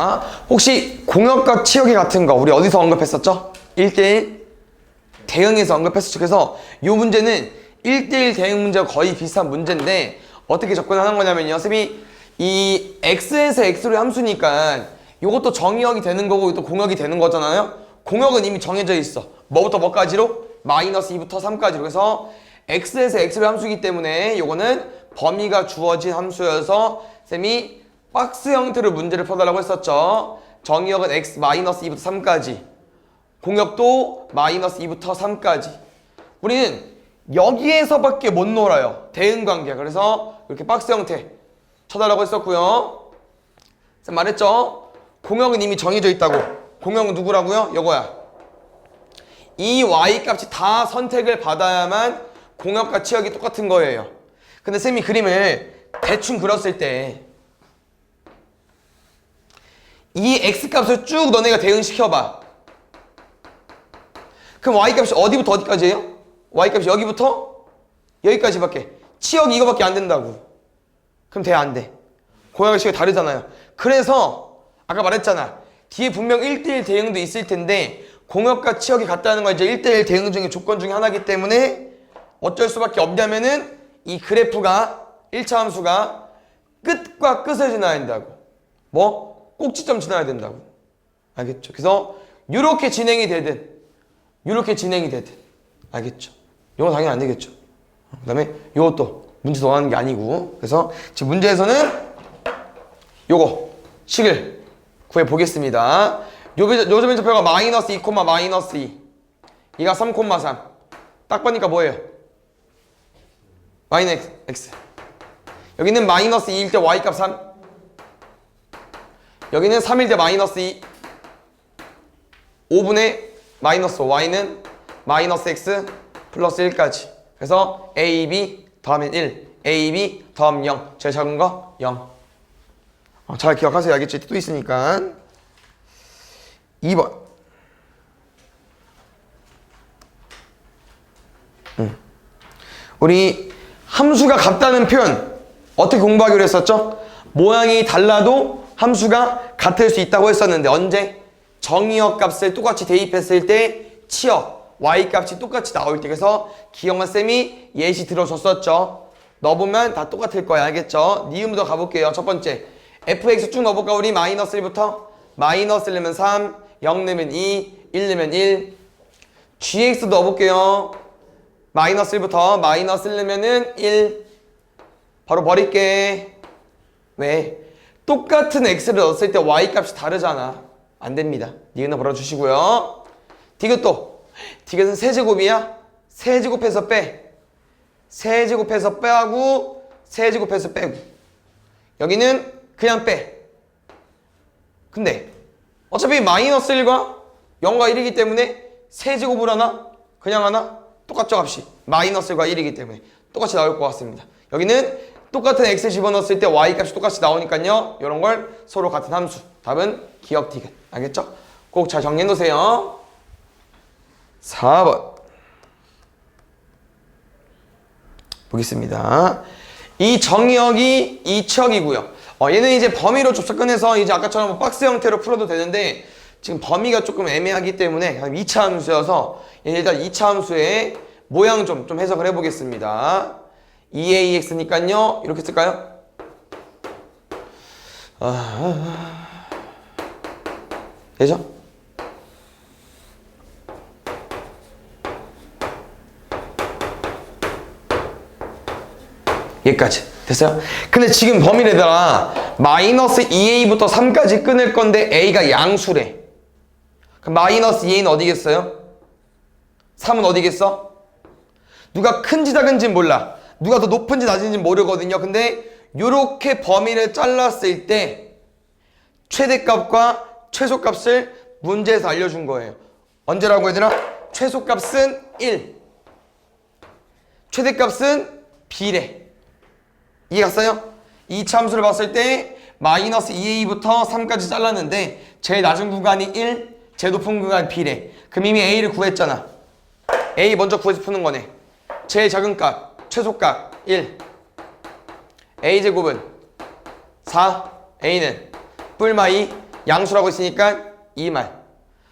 자, 혹시 공역과 치역이 같은 거 우리 어디서 언급했었죠? 1대1 대응에서 언급했었죠. 그래서 이 문제는 1대1 대응 문제와 거의 비슷한 문제인데 어떻게 접근하는 거냐면요. 쌤이 이 x에서 x로의 함수니까 이것도 정의역이 되는 거고 또 공역이 되는 거잖아요. 공역은 이미 정해져 있어. 뭐부터 뭐까지로? 마이너스 2부터 3까지로. 그래서 x에서 x로의 함수이기 때문에 이거는 범위가 주어진 함수여서 쌤이 박스 형태로 문제를 풀어달라고 했었죠. 정의역은 x 마이너스 2부터 3까지. 공역도 마이너스 2부터 3까지. 우리는 여기에서밖에 못 놀아요. 대응관계야. 그래서 이렇게 박스 형태 쳐달라고 했었고요. 쌤 말했죠? 공역은 이미 정해져 있다고. 공역은 누구라고요? 이거야. 이 y값이 다 선택을 받아야만 공역과 치역이 똑같은 거예요. 근데 쌤이 그림을 대충 그렸을 때 이 x값을 쭉 너네가 대응시켜봐. 그럼 y값이 어디부터 어디까지예요? y값이 여기부터 여기까지밖에. 치역이 이거밖에 안 된다고. 그럼 돼, 안 돼? 공역과 치역이 다르잖아요. 그래서 아까 말했잖아. 뒤에 분명 1대1 대응도 있을 텐데 공역과 치역이 같다는 건 이제 1대1 대응 중에 조건 중에 하나이기 때문에 어쩔 수밖에 없냐면은 이 그래프가 1차 함수가 끝과 끝을 지나야 된다고. 뭐? 꼭지점 지나야 된다고. 알겠죠? 그래서 이렇게 진행이 되든 이렇게 진행이 되든. 알겠죠? 이건 당연히 안 되겠죠. 그 다음에 이것도 문제 정하는 게 아니고. 그래서 지금 문제에서는 요거 식을 구해보겠습니다. 요즘 인접표가 마이너스 2, 마이너스 2. 이가 3, 3. 딱 보니까 뭐예요? y는 x. 여기는 마이너스 2일 때 y값 3. 여기는 3일 때 마이너스 2. 5분의 마이너스 y는 마이너스 x 플러스 1까지. 그래서 a, b 더하면 1. a, b 더하면 0. 제일 작은 거 0. 잘 기억하세요. 알겠죠? 또 있으니까. 2번. 우리 함수가 같다는 표현 어떻게 공부하기로 했었죠? 모양이 달라도 함수가 같을 수 있다고 했었는데 언제? 정의역 값을 똑같이 대입했을 때 치역 y값이 똑같이 나올 때. 그래서 기영만 쌤이 예시 들어줬었죠. 넣어보면 다 똑같을 거야. 알겠죠? 니은부터 가볼게요. 첫 번째 fx 쭉 넣어볼까? 우리 마이너스 1부터 마이너스 1 넣으면 3, 0 넣으면 2, 1 넣으면 1. gx 넣어볼게요. 마이너스 1부터 마이너스 1 넣으면은 1. 바로 버릴게. 왜? 똑같은 x를 넣었을 때 y값이 다르잖아. 안 됩니다. 니은을 벌어주시고요. 디귿도. 디귿은 세제곱이야. 세제곱해서 빼. 세제곱해서 빼하고 세제곱해서 빼고. 여기는 그냥 빼. 근데 어차피 마이너스 1과 0과 1이기 때문에 세제곱을 하나? 그냥 하나? 똑같죠 값이. 마이너스 1과 1이기 때문에 똑같이 나올 것 같습니다. 여기는 똑같은 x 집어넣었을 때 y값이 똑같이 나오니까요. 이런 걸 서로 같은 함수. 답은 기억 디귿. 알겠죠? 꼭 잘 정리해 놓으세요. 4번 보겠습니다. 이 정의역이 이 치역이고요. 얘는 이제 범위로 접근해서 이제 아까처럼 박스 형태로 풀어도 되는데 지금 범위가 조금 애매하기 때문에 2차 함수여서 일단 2차 함수의 모양 좀 해석을 해보겠습니다. 2ax니까요. 이렇게 쓸까요? 되죠? 여기까지 됐어요? 근데 지금 범위래더라 마이너스 2a부터 3까지 끊을 건데 a가 양수래. 그럼 마이너스 2a는 어디겠어요? 3은 어디겠어? 누가 큰지 작은지 몰라. 누가 더 높은지 낮은지 모르거든요. 근데 요렇게 범위를 잘랐을 때 최대값과 최소값을 문제에서 알려준 거예요. 언제라고 얘들아? 최소값은 1, 최대값은 B래. 이해갔어요? 이 함수를 봤을 때 마이너스 2a부터 3까지 잘랐는데 제일 낮은 구간이 1, 제일 높은 구간이 B래. 그럼 이미 a를 구했잖아. a 먼저 구해서 푸는 거네. 제일 작은 값, 최소값 1. a제곱은 4, a는 뿔마 2, 양수라고 했으니까 2말.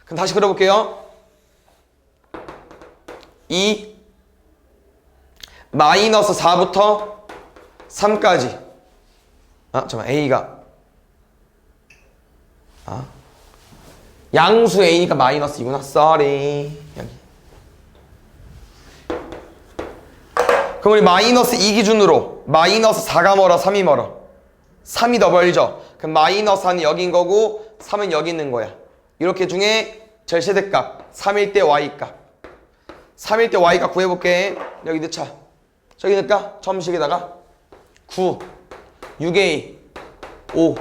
그럼 다시 그려볼게요. 2 마이너스 4부터 3까지. 잠깐만, A가 양수 A니까 마이너스2구나. sorry. 여기. 그럼 우리 마이너스 2 기준으로 마이너스 4가 멀어, 3이 멀어? 3이 더 멀죠? 그럼 마이너스 4는 여긴 거고 3은 여기 있는 거야. 이렇게 중에 제일 최대값 3일 때 Y값. 3일 때 Y값 구해볼게. 여기 넣자. 저기 넣을까? 처음식에다가 9 6A 5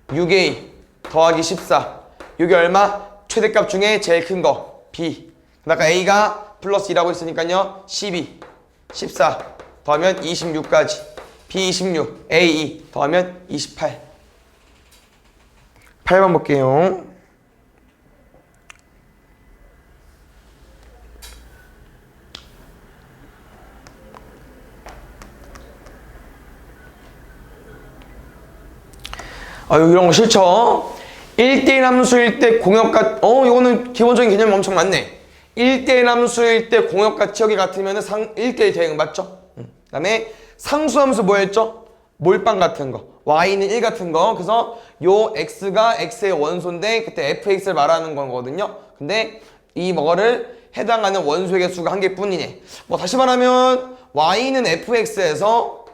6A 더하기 14. 이게 얼마? 최대값 중에 제일 큰 거 B. 아까 A가 플러스 2라고 했으니까요 12 14 더하면 26까지 B 26 A 2 더하면 28. 8번 볼게요. 이런 거 싫죠? 1대1 함수일 때 공역과 이거는 기본적인 개념이 엄청 많네. 1대1 함수일 때 공역과 치역이 같으면 1대1 대응 맞죠? 그 다음에 상수함수 뭐였죠? 몰빵 같은 거, y는 1 같은 거. 그래서 요 x가 x의 원소인데 그때 fx를 말하는 거거든요. 근데 이 뭐를 해당하는 원소의 개수가 한 개뿐이네. 다시 말하면 y는 fx에서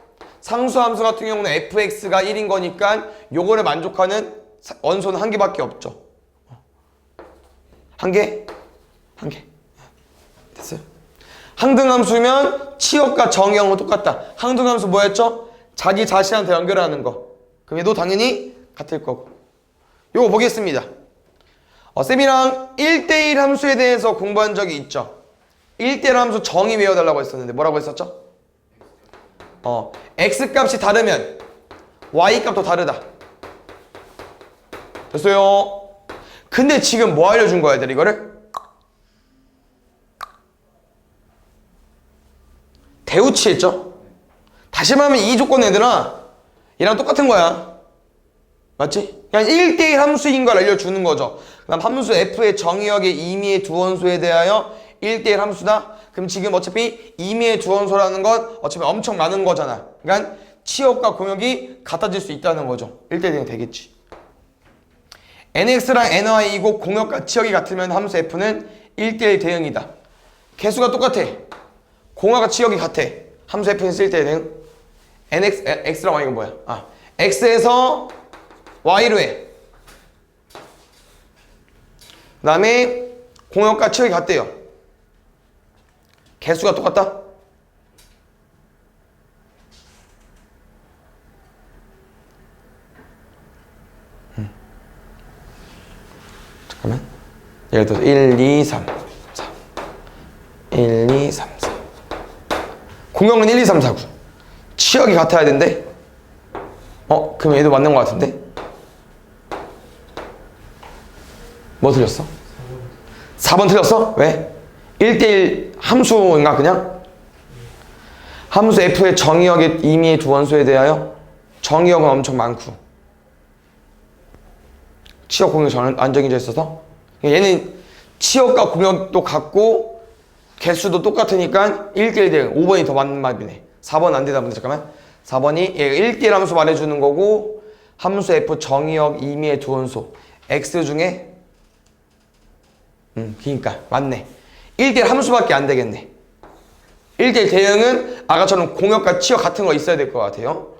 상수함수 같은 경우는 fx가 1인 거니까 요거를 만족하는 원소는 한 개밖에 없죠. 한 개? 한 개. 됐어요? 항등함수면 치역과 정의형은 똑같다. 항등함수 뭐였죠? 자기 자신한테 연결하는 거. 그럼 얘도 당연히 같을 거고. 요거 보겠습니다. 쌤이랑 1대1 함수에 대해서 공부한 적이 있죠. 1대1 함수 정의 외워달라고 했었는데 뭐라고 했었죠? x값이 다르면 y값도 다르다. 됐어요? 근데 지금 뭐 알려준 거야, 얘들 이거를? 대우치했죠? 다시 말하면 이 조건 얘들아 얘랑 똑같은 거야. 맞지? 그냥 1대1 함수인 걸 알려주는 거죠. 그 다음 함수 f의 정의역의 임의의 두 원소에 대하여 1대1 함수다. 그럼 지금 어차피 임의의 두 원소라는 건 어차피 엄청 많은 거잖아. 그러니까 치역과 공역이 같아질 수 있다는 거죠. 1대1이 되겠지. nx랑 ny이고 공역과 치역이 같으면 함수 f는 1대1 대응이다. 개수가 똑같아. 공역과 치역이 같아. 함수 f는 1대1 대응. x랑 y가 뭐야? x에서 y로 해. 그 다음에 공역과 치역이 같대요. 개수가 똑같다? 잠깐만. 예를 들어서 1, 2, 3, 4 1, 2, 3, 4 공역은 1, 2, 3, 4, 9 치역이 같아야 된대? 그럼 얘도 맞는 것 같은데? 뭐 틀렸어? 4번 틀렸어? 왜? 1대1 함수인가 그냥? 함수 f의 정의역의 임의의 두 원소에 대하여 정의역은 엄청 많고 치역 공역 안 정해져 있어서 얘는 치역과 공역도 같고 개수도 똑같으니까 1대1 대응. 5번이 더 맞는 말이네. 4번 안 되다 보는데 잠깐만. 4번이 얘가 1대1 함수 말해주는 거고 함수 f 정의역 임의의 두 원소 x 중에 그니까 맞네. 1대1 함수밖에 안 되겠네. 1대1 대응은 아까처럼 공역과 치역 같은 거 있어야 될 것 같아요.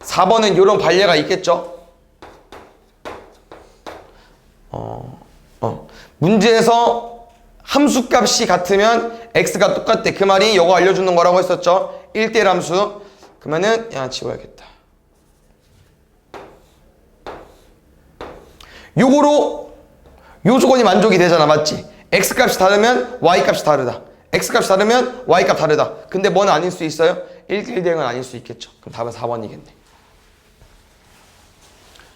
4번은 이런 반례가 있겠죠. 문제에서 함수값이 같으면 x가 똑같대. 그 말이 이거 알려주는 거라고 했었죠. 1대1 함수. 그러면은 지워야겠다. 요거로 요 조건이 만족이 되잖아. 맞지? x값이 다르면 y값이 다르다. x값이 다르면 y값 다르다. 근데 뭐는 아닐 수 있어요? 1대1 대응은 아닐 수 있겠죠. 그럼 답은 4번이겠네.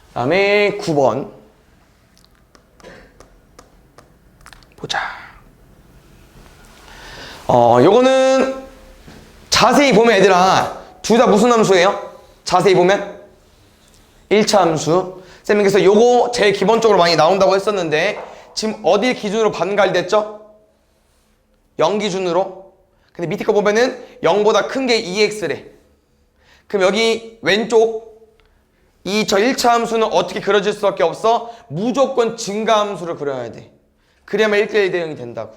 그 다음에 9번 보자. 요거는 자세히 보면 얘들아 둘 다 무슨 함수예요? 자세히 보면 1차 함수. 쌤이 그래서 요거 제일 기본적으로 많이 나온다고 했었는데 지금 어딜 기준으로 반갈됐죠? 0 기준으로. 근데 밑에 거 보면은 0보다 큰 게 2x래. 그럼 여기 왼쪽 이 저 1차 함수는 어떻게 그려질 수밖에 없어? 무조건 증가함수를 그려야 돼. 그래야만 1대1 대응이 된다고.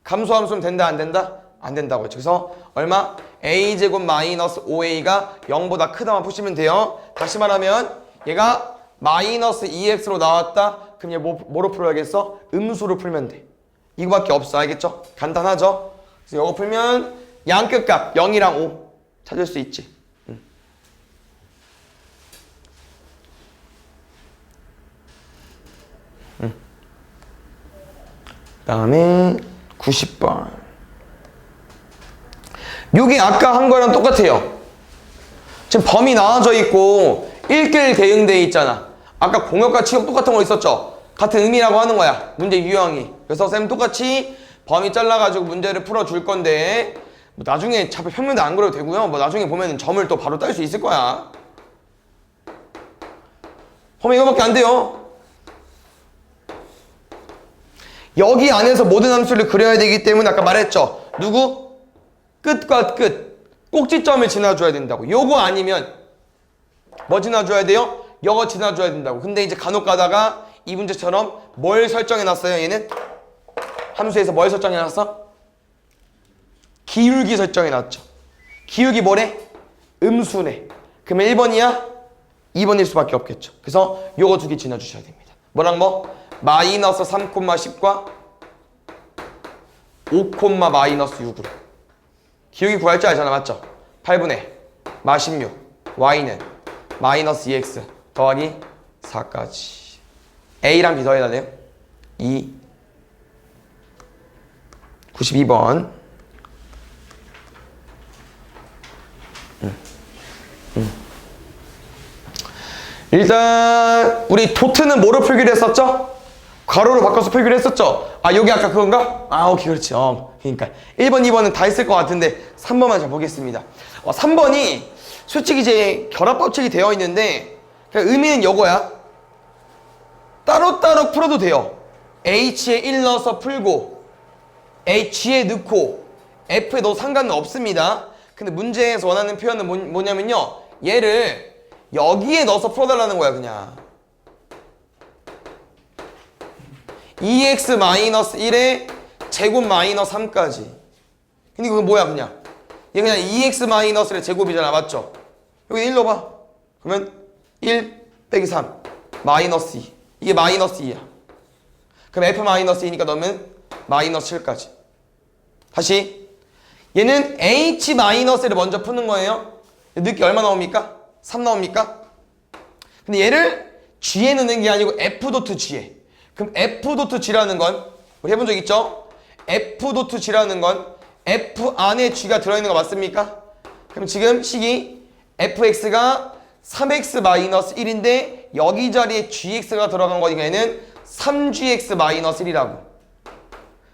감소함수는 된다 안 된다? 안 된다고 했죠. 그래서 얼마? a제곱 마이너스 5a가 0보다 크다만 푸시면 돼요. 다시 말하면 얘가 마이너스 2x로 나왔다. 그럼 얘 뭐로 풀어야겠어? 음수로 풀면 돼. 이거밖에 없어. 알겠죠? 간단하죠? 그래서 이거 풀면 양끝값 0이랑 5 찾을 수 있지. 그 다음에 90번. 요게 아까 한 거랑 똑같아요. 지금 범위 나와져 있고 1대1 대응돼 있잖아. 아까 공역과 치역 똑같은 거 있었죠? 같은 의미라고 하는 거야. 문제 유형이. 그래서 쌤 똑같이 범위 잘라가지고 문제를 풀어줄 건데 뭐 나중에 차피 평면도 안 그려도 되고요. 뭐 나중에 보면 점을 또 바로 딸 수 있을 거야. 범위 이거밖에 안 돼요. 여기 안에서 모든 함수를 그려야 되기 때문에 아까 말했죠. 누구? 끝과 끝. 꼭지점을 지나줘야 된다고. 요거 아니면 뭐 지나줘야 돼요? 요거 지나줘야 된다고. 근데 이제 간혹 가다가 이 문제처럼 뭘 설정해놨어요? 얘는? 함수에서 뭘 설정해놨어? 기울기 설정해놨죠. 기울기 뭐래? 음수네. 그러면 1번이야? 2번일 수밖에 없겠죠. 그래서 요거 두 개 지나주셔야 됩니다. 뭐랑 뭐? 마이너스 3,10과 5, 마이너스 6으로. 기울기 구할 줄 알잖아. 맞죠? 8분의 마 16 y는 마이너스 2x 더하기 4까지 a랑 b 더해야 돼요. 2 92번. 일단 우리 도트는 뭐로 풀기로 했었죠? 괄호로 바꿔서 풀기로 했었죠? 아, 여기 아까 그건가? 아, 오케이, 그렇지. 그러니까 1번, 2번은 다 했을 것 같은데 3번만 잘 보겠습니다. 3번이 솔직히 이제 결합법칙이 되어 있는데 그냥 의미는 요거야. 따로따로 풀어도 돼요. H에 1 넣어서 풀고 G에 넣고 F에 넣어도 상관은 없습니다. 근데 문제에서 원하는 표현은 뭐냐면요, 얘를 여기에 넣어서 풀어달라는 거야. 그냥 2x-1에 제곱 마이너스 3까지. 근데 그거 뭐야? 그냥 얘 그냥 2x-1의 제곱이잖아. 맞죠? 여기 1 넣어봐. 그러면 1 빼기 3 마이너스 2. 이게 마이너스 2야. 그럼 f-2니까 넣으면 마이너스 7까지. 다시 얘는 h-를 먼저 푸는 거예요. 늦게 얼마 나옵니까? 3 나옵니까? 근데 얘를 g에 넣는 게 아니고 f.g에. 그럼 f.g라는 건 우리 해본 적 있죠? f.g라는 건 f 안에 g가 들어있는 거 맞습니까? 그럼 지금 식이 fx가 3x-1인데 여기 자리에 gx가 들어간 거니까 얘는 3gx-1이라고.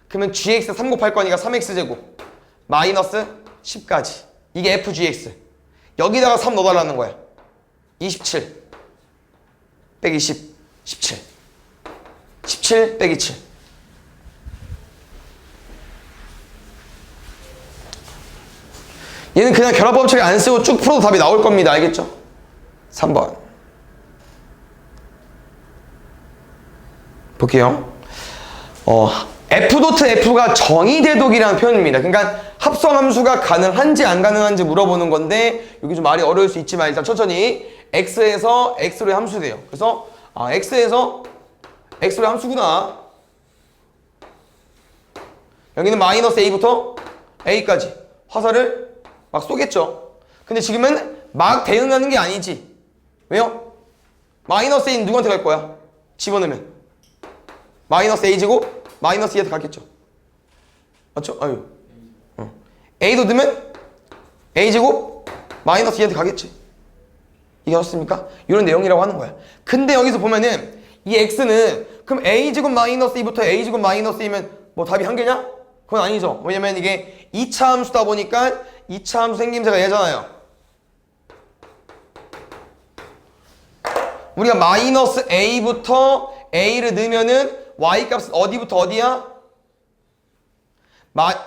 그러면 gx 3 곱할 거니까 3x제곱 마이너스 10까지. 이게 fgx. 여기다가 3 넣어달라는 거야. 27 빼기 10 17 17 빼기 7. 얘는 그냥 결합법칙을 안 쓰고 쭉 풀어도 답이 나올 겁니다. 알겠죠? 3번 볼게요. f.f가 정의대독이라는 표현입니다. 그러니까 합성함수가 가능한지 안 가능한지 물어보는 건데 여기 좀 말이 어려울 수 있지만 일단 천천히 x에서 x로의 함수돼요. 그래서 x에서 x로의 함수구나. 여기는 마이너스 a부터 a까지 화살을 막 쏘겠죠. 근데 지금은 막 대응하는 게 아니지. 왜요? 마이너스 a는 누구한테 갈 거야? 집어넣으면 마이너스 a제곱 마이너스 2한테 갔겠죠. 맞죠? 아유. a도 넣으면 a제곱 마이너스 2한테 가겠지. 이게 맞습니까? 이런 내용이라고 하는 거야. 근데 여기서 보면은 이 x는 그럼 a제곱 마이너스 2부터 a제곱 마이너스 2면 뭐 답이 한 개냐? 그건 아니죠. 왜냐면 이게 2차 함수다 보니까 2차 함수 생김새가 얘잖아요. 우리가 마이너스 a부터 a를 넣으면은 y 값은 어디부터 어디야?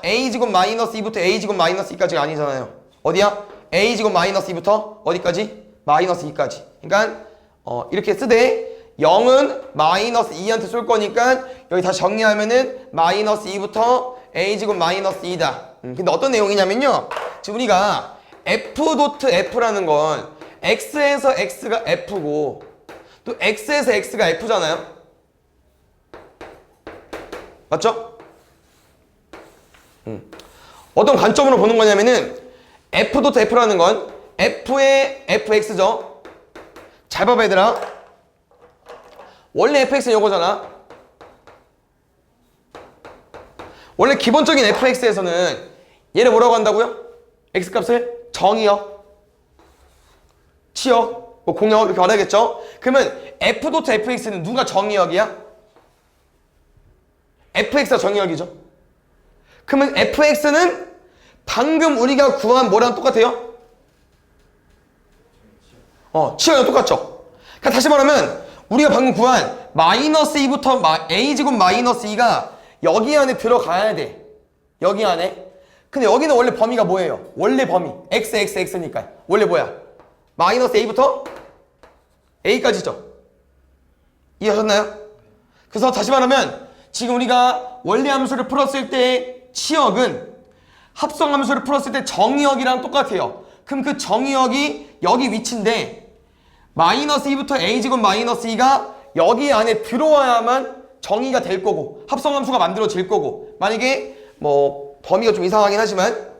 a제곱 마이너스 2부터 a제곱 마이너스 2까지가 아니잖아요. 어디야? a제곱 마이너스 2부터 어디까지? 마이너스 2까지. 그러니까 이렇게 쓰되 0은 마이너스 2한테 쏠 거니까 여기 다시 정리하면은 마이너스 2부터 a제곱 마이너스 2다. 근데 어떤 내용이냐면요. 지금 우리가 f 도트 f라는 건 x에서 x가 f고 또 x에서 x가 f잖아요. 맞죠? 어떤 관점으로 보는 거냐면은 f 도트 f라는 건 f의 fx죠. 잘 봐봐 얘들아. 원래 fx는 요거잖아. 원래 기본적인 fx에서는 얘를 뭐라고 한다고요? x값을 정의역, 치역, 뭐 공역 이렇게 말하겠죠? 그러면 f 도트 fx는 누가 정의역이야? fx가 정의역이죠. 그러면 fx는 방금 우리가 구한 뭐랑 똑같아요? 치역이랑 똑같죠? 그러니까 다시 말하면 우리가 방금 구한 마이너스 2부터 a제곱 마이너스 2가 여기 안에 들어가야 돼. 여기 안에. 근데 여기는 원래 범위가 뭐예요? 원래 범위 x니까 원래 뭐야? 마이너스 a부터 a까지죠. 이해하셨나요? 그래서 다시 말하면 지금 우리가 원래 함수를 풀었을 때 치역은 합성 함수를 풀었을 때 정의역이랑 똑같아요. 그럼 그 정의역이 여기 위치인데 마이너스 2부터 a제곱 마이너스 2가 여기 안에 들어와야만 정의가 될 거고 합성 함수가 만들어질 거고 만약에 뭐 범위가 좀 이상하긴 하지만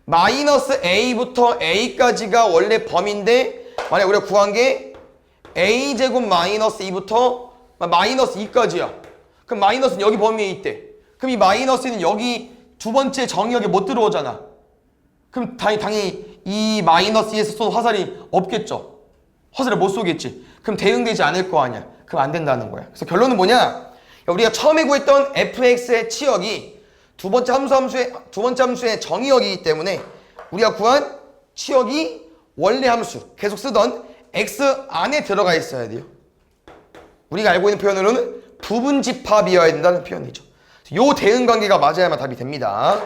마이너스 a부터 a까지가 원래 범위인데 만약 우리가 구한 게 a제곱 마이너스 2부터 마이너스 2까지야. 그럼 마이너스는 여기 범위에 있대. 그럼 이 마이너스는 여기 두 번째 정의역에 못 들어오잖아. 그럼 당연히 이 마이너스에서 쏜 화살이 없겠죠. 화살을 못 쏘겠지. 그럼 대응되지 않을 거 아니야. 그럼 안 된다는 거야. 그래서 결론은 뭐냐? 우리가 처음에 구했던 fx의 치역이 두 번째 함수의 정의역이기 때문에 우리가 구한 치역이 원래 함수 계속 쓰던 x 안에 들어가 있어야 돼요. 우리가 알고 있는 표현으로는 부분집합이어야 된다는 표현이죠. 요 대응 관계가 맞아야만 답이 됩니다.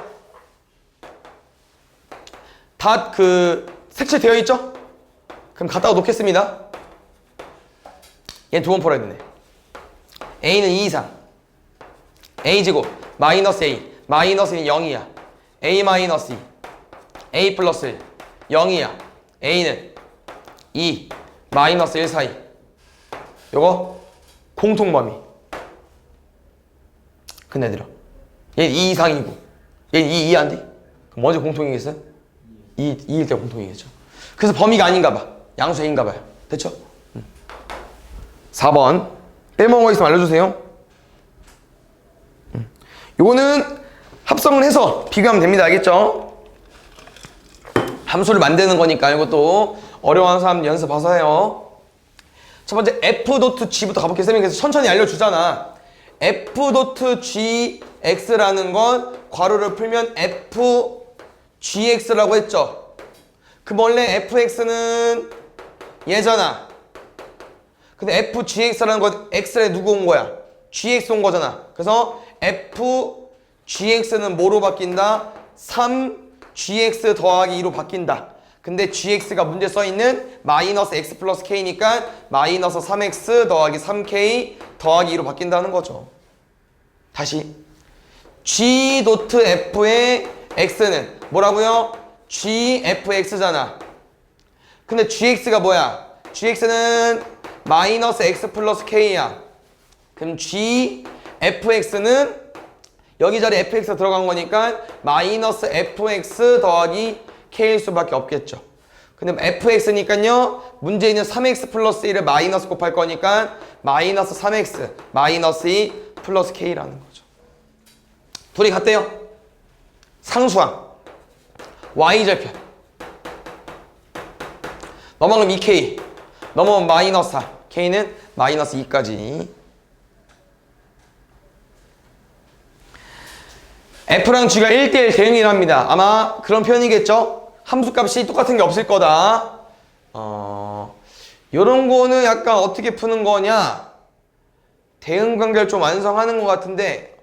다 색칠되어 있죠? 그럼 갖다가 놓겠습니다. 얘는 두 번 풀어야 되네. a는 2 이상 a제곱 마이너스 a 마이너스는 0이야. a 마이너스 2 a 플러스 1 0이야. a는 2 마이너스 1 사이. 요거 공통범위. 끝내드려. 얘는 2 이상이고 얘는 2 안 돼? 그럼 먼저 공통이겠어요? 2일 때 공통이겠죠. 그래서 범위가 아닌가 봐. 양수 A인가 봐요. 됐죠? 4번 빼먹은 거 있으면 알려주세요. 요거는 합성을 해서 비교하면 됩니다. 알겠죠? 함수를 만드는 거니까 이것도 어려워하는 사람 연습 봐서 해요. 첫 번째 f.g부터 가볼게요. 쌤이 그래서 천천히 알려주잖아. f.gx라는 건 괄호를 풀면 fgx라고 했죠. 그럼 원래 fx는 얘잖아. 근데 fgx라는 건 x에 누구 온 거야? gx 온 거잖아. 그래서 fgx는 뭐로 바뀐다? 3gx 더하기 2로 바뀐다. 근데 gx가 문제 써있는 마이너스 x 플러스 k니까 마이너스 3x 더하기 3k 더하기 2로 바뀐다는 거죠. 다시 g.f의 x는 뭐라고요? gfx잖아. 근데 gx가 뭐야? gx는 마이너스 x 플러스 k야. 그럼 gfx는 여기 자리에 fx가 들어간 거니까 마이너스 fx 더하기 k일 수밖에 없겠죠. 근데 fx니까요 문제에 있는 3x 플러스 1을 마이너스 곱할 거니까 마이너스 3x 마이너스 2 플러스 k라는 거죠. 둘이 같대요. 상수항 y절편 넘어가면 2k 넘어가면 마이너스 4 k는 마이너스 2까지. f랑 g가 1대1 대응이랍니다. 아마 그런 표현이겠죠? 함수값이 똑같은 게 없을 거다. 요런 거는 약간 어떻게 푸는 거냐? 대응 관계를 좀 완성하는 것 같은데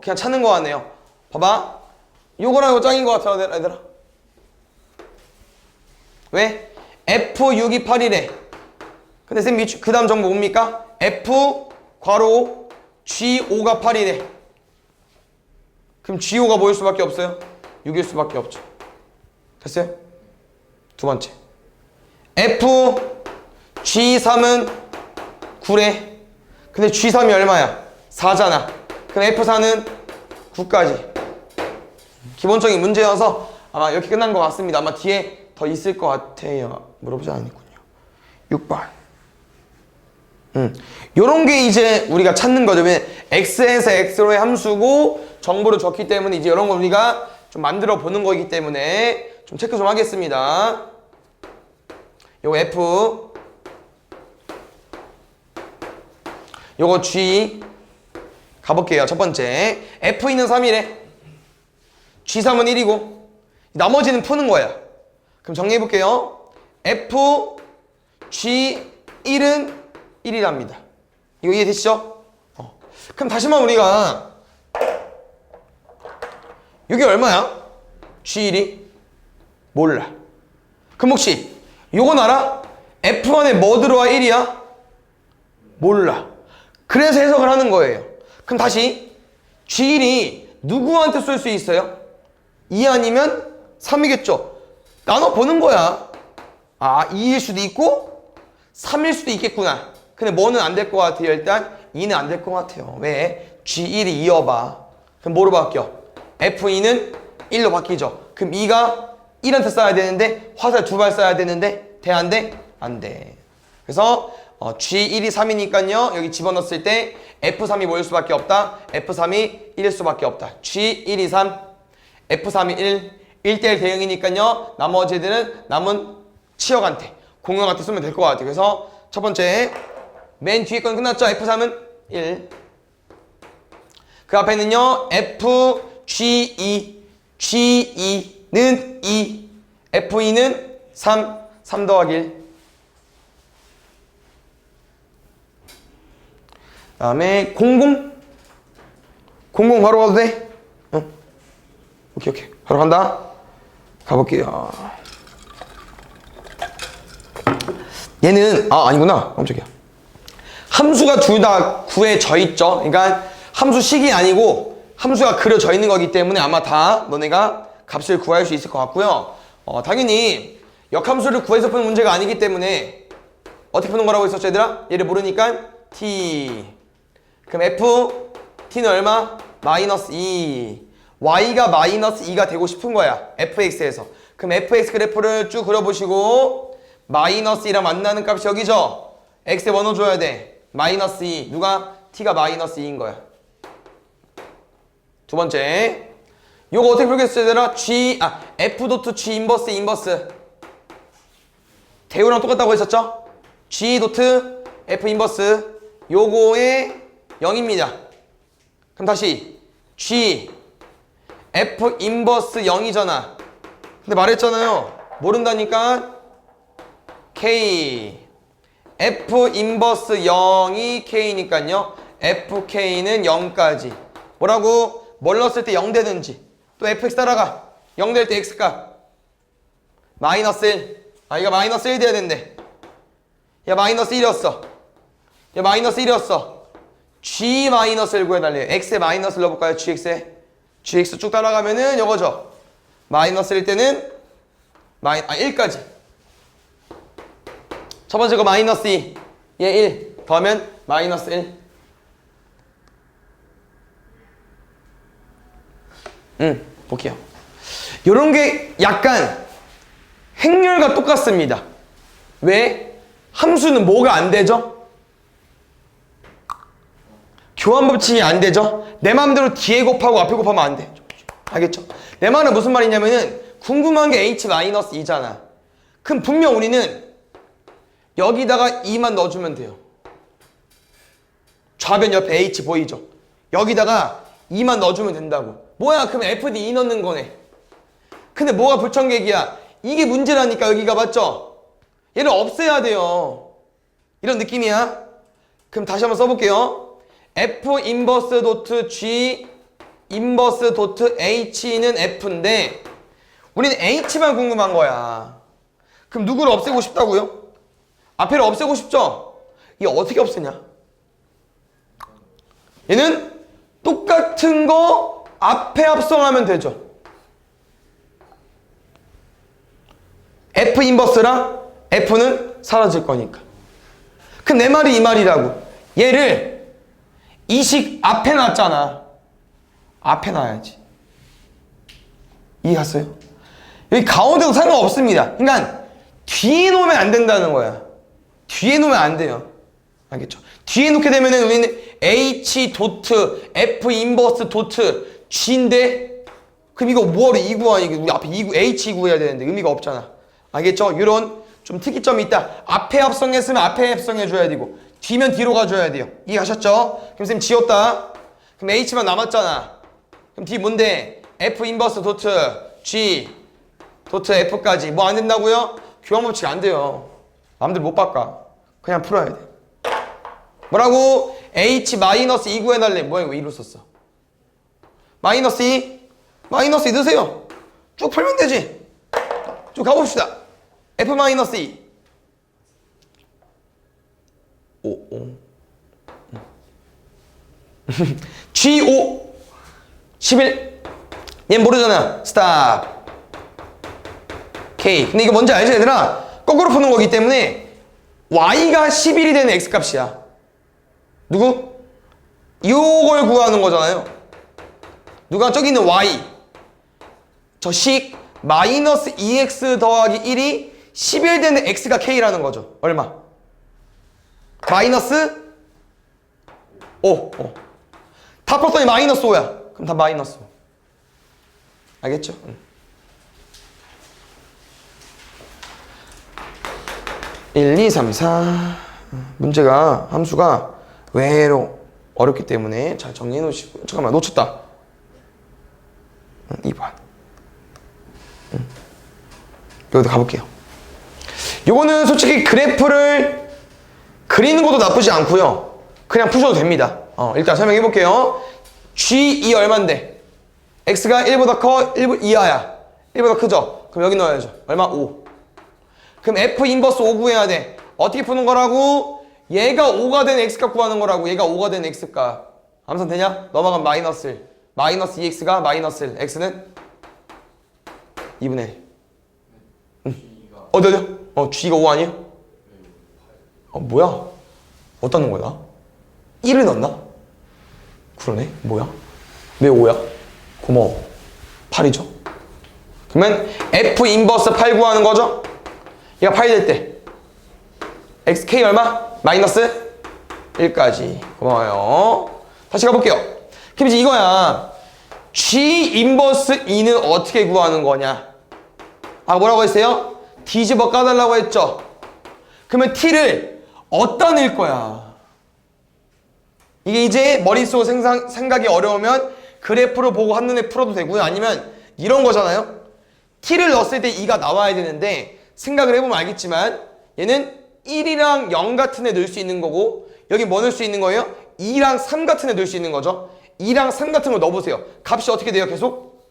그냥 찾는 거 같네요. 봐봐. 요거랑 이거 짱인 것 같아, 얘들아. 왜? F6이 8이래. 근데 쌤, 그 다음 정보 뭡니까? F 괄호 G5가 8이래. 그럼 G5가 뭐일 수밖에 없어요? 6일 수밖에 없죠. 됐어요? 두 번째. F G3은 9래. 근데 G3이 얼마야? 4잖아. 그럼 F4는 9까지. 기본적인 문제여서 아마 이렇게 끝난 것 같습니다. 아마 뒤에 더 있을 것 같아요. 물어보지 않았군요. 6번. 요런 게 이제 우리가 찾는 거죠. 왜냐면 X에서 X로의 함수고 정보를 줬기 때문에 이제 이런 걸 우리가 좀 만들어 보는 거이기 때문에 좀 체크 좀 하겠습니다. 요거 F, 요거 G 가볼게요. 첫 번째 F는 3이래. G3은 1이고 나머지는 푸는 거야. 그럼 정리해볼게요. F, G1은 1이랍니다. 이거 이해되시죠? 그럼 다시만 우리가 이게 얼마야? G1이? 몰라. 그럼 혹시 요건 알아? F1에 뭐 들어와 1이야? 몰라. 그래서 해석을 하는 거예요. 그럼 다시 G1이 누구한테 쏠 수 있어요? 2 아니면 3이겠죠. 나눠보는 거야. 아, 2일 수도 있고 3일 수도 있겠구나. 근데 뭐는 안 될 것 같아요. 일단 2는 안 될 것 같아요. 왜? G1이 2여봐. 그럼 뭐로 바뀌어? F2는 1로 바뀌죠. 그럼 2가 1한테 써야 되는데 화살 2발 써야 되는데 돼? 안 돼? 안 돼. 그래서 G1이 3이니까요. 여기 집어넣었을 때 F3이 뭐일 수밖에 없다? F3이 1일 수밖에 없다. G1이 3, F3이 1, 1대1 대응이니까요. 나머지 애들은 남은 치역한테, 공역한테 쓰면 될 것 같아요. 그래서 첫 번째, 맨 뒤에 건 끝났죠? F3은 1. 그 앞에는요. F, G2, G2는 2, F2는 3, 3 더하기 1. 그 다음에 00 바로 가도 돼? 응. 오케이 바로 간다. 가볼게요. 얘는 아니구나. 깜짝이야. 함수가 둘 다 구해져 있죠. 그러니까 함수식이 아니고 함수가 그려져 있는 거기 때문에 아마 다 너네가 값을 구할 수 있을 것 같고요. 당연히 역함수를 구해서 푸는 문제가 아니기 때문에 어떻게 푸는 거라고 했었죠, 얘들아? 얘를 모르니까 t. 그럼 f, t는 얼마? 마이너스 2. y가 마이너스 2가 되고 싶은 거야. fx에서. 그럼 fx 그래프를 쭉 그려보시고 마이너스 2랑 만나는 값이 여기죠? x에 뭐 넣어줘야 돼? 마이너스 2. 누가? t가 마이너스 2인 거야. 두 번째. 요거 어떻게 풀겠어요, 얘들아? f 도트 g 인버스. 대우랑 똑같다고 했었죠? g 도트 f 인버스. 요거의 0입니다. 그럼 다시 g f 인버스 0이잖아. 근데 말했잖아요. 모른다니까 k f 인버스 0이 k니까요. fk는 0까지. 뭐라고? 뭘 넣었을 때 0 되는지. 또 fx 따라가. 0 될 때 x값. 마이너스 1. 이거 마이너스 1 돼야 된대. 야, 마이너스 1이었어. 야, 마이너스 1이었어. g 마이너스를 구해달래요. x에 마이너스를 넣어볼까요? gx 쭉 따라가면은 이거죠. 마이너스일 때는 1까지. 첫 번째 거 마이너스 2. 얘 1. 더하면 마이너스 1. 볼게요. 요런 게 약간 행렬과 똑같습니다. 왜? 함수는 뭐가 안 되죠? 교환 법칙이 안 되죠? 내 맘대로 뒤에 곱하고 앞에 곱하면 안 돼. 알겠죠? 내 말은 무슨 말이냐면은 궁금한 게 h-2잖아. 그럼 분명 우리는 여기다가 2만 넣어주면 돼요. 좌변 옆에 h 보이죠? 여기다가 2만 넣어주면 된다고. 뭐야? 그럼 fd 2 넣는 거네. 근데 뭐가 불청객이야? 이게 문제라니까. 여기가 맞죠? 얘를 없애야 돼요. 이런 느낌이야. 그럼 다시 한번 써볼게요. F 인버스 도트 G 인버스 도트 H는 F인데 우리는 H만 궁금한 거야. 그럼 누구를 없애고 싶다고요? 앞에를 없애고 싶죠? 이게 어떻게 없애냐? 얘는 똑같은 거 앞에 합성하면 되죠. F 인버스랑 F는 사라질 거니까. 그럼 내 말이 이 말이라고. 얘를 이 식 앞에 놨잖아. 앞에 놔야지. 이해갔어요? 여기 가운데도 상관없습니다. 그러니까 뒤에 놓으면 안 된다는 거야. 뒤에 놓으면 안 돼요. 알겠죠? 뒤에 놓게 되면은 우리는 H 도트 F 인버스 도트 G인데 그럼 이거 뭐하러 2구 아니고 우리 앞에 2구 H 2구 해야 되는데 의미가 없잖아. 알겠죠? 이런 좀 특이점이 있다. 앞에 합성했으면 앞에 합성해줘야 되고 뒤면 뒤로 가줘야 돼요. 이해하셨죠? 그럼 선생님 지웠다. 그럼 H만 남았잖아. 그럼 D 뭔데? F 인버스 도트 G 도트 F까지 뭐 안 된다고요? 교환법칙 안 돼요. 마음대로 못 바꿔. 그냥 풀어야 돼. 뭐라고? H 마이너스 2 구해달래. 뭐야 이거 2로 썼어. 마이너스 2 마이너스 2 넣으세요. 쭉 풀면 되지. 쭉 가봅시다. F 마이너스 2 5 G 5 11 얘는 모르잖아. 스탑 K. 근데 이거 뭔지 알지 얘들아? 거꾸로 푸는 거기 때문에 Y가 11이 되는 X값이야. 누구? 이걸 구하는 거잖아요. 누가 저기 있는 Y 저 식 마이너스 2X 더하기 1이 11 되는 X가 K라는 거죠. 얼마? 마이너스 5 다 풀었더니 마이너스 5야. 그럼 다 마이너스 5. 알겠죠? 응. 1, 2, 3, 4 문제가 함수가 외로 어렵기 때문에 잘 정리해 놓으시고 잠깐만 놓쳤다. 2번 여기도 가볼게요. 요거는 솔직히 그래프를 그리는 것도 나쁘지 않고요. 그냥 푸셔도 됩니다. 일단 설명해 볼게요. G2 얼만데? X가 1보다 커? 1 이하야. 1보다 크죠? 그럼 여기 넣어야죠. 얼마? 5. 그럼 F 인버스 5 구해야 돼. 어떻게 푸는 거라고? 얘가 5가 된 X값 구하는 거라고. 얘가 5가 된 X값. 암산 되냐? 넘어가면 마이너스 1. 마이너스 2X가 마이너스 1. X는 2분의 1. 어디? G가 5 아니에요? 뭐야? 어디다 넣은 거야? 1을 넣었나? 그러네. 뭐야? 왜 5야? 고마워. 8이죠? 그러면 F 인버스 8 구하는 거죠? 얘가 8이 될 때 XK 얼마? 마이너스 1까지. 고마워요. 다시 가볼게요. 그럼 이제 이거야. G 인버스 2는 어떻게 구하는 거냐? 뭐라고 했어요? 뒤집어 까달라고 했죠? 그러면 T를 어디다 넣을 거야? 이게 이제 머릿속 생각이 어려우면 그래프로 보고 한눈에 풀어도 되고요. 아니면 이런 거잖아요. T를 넣었을 때 2가 나와야 되는데 생각을 해보면 알겠지만 얘는 1이랑 0 같은 애 넣을 수 있는 거고 여기 뭐 넣을 수 있는 거예요? 2랑 3 같은 애 넣을 수 있는 거죠. 2랑 3 같은 거 넣어보세요. 값이 어떻게 돼요? 계속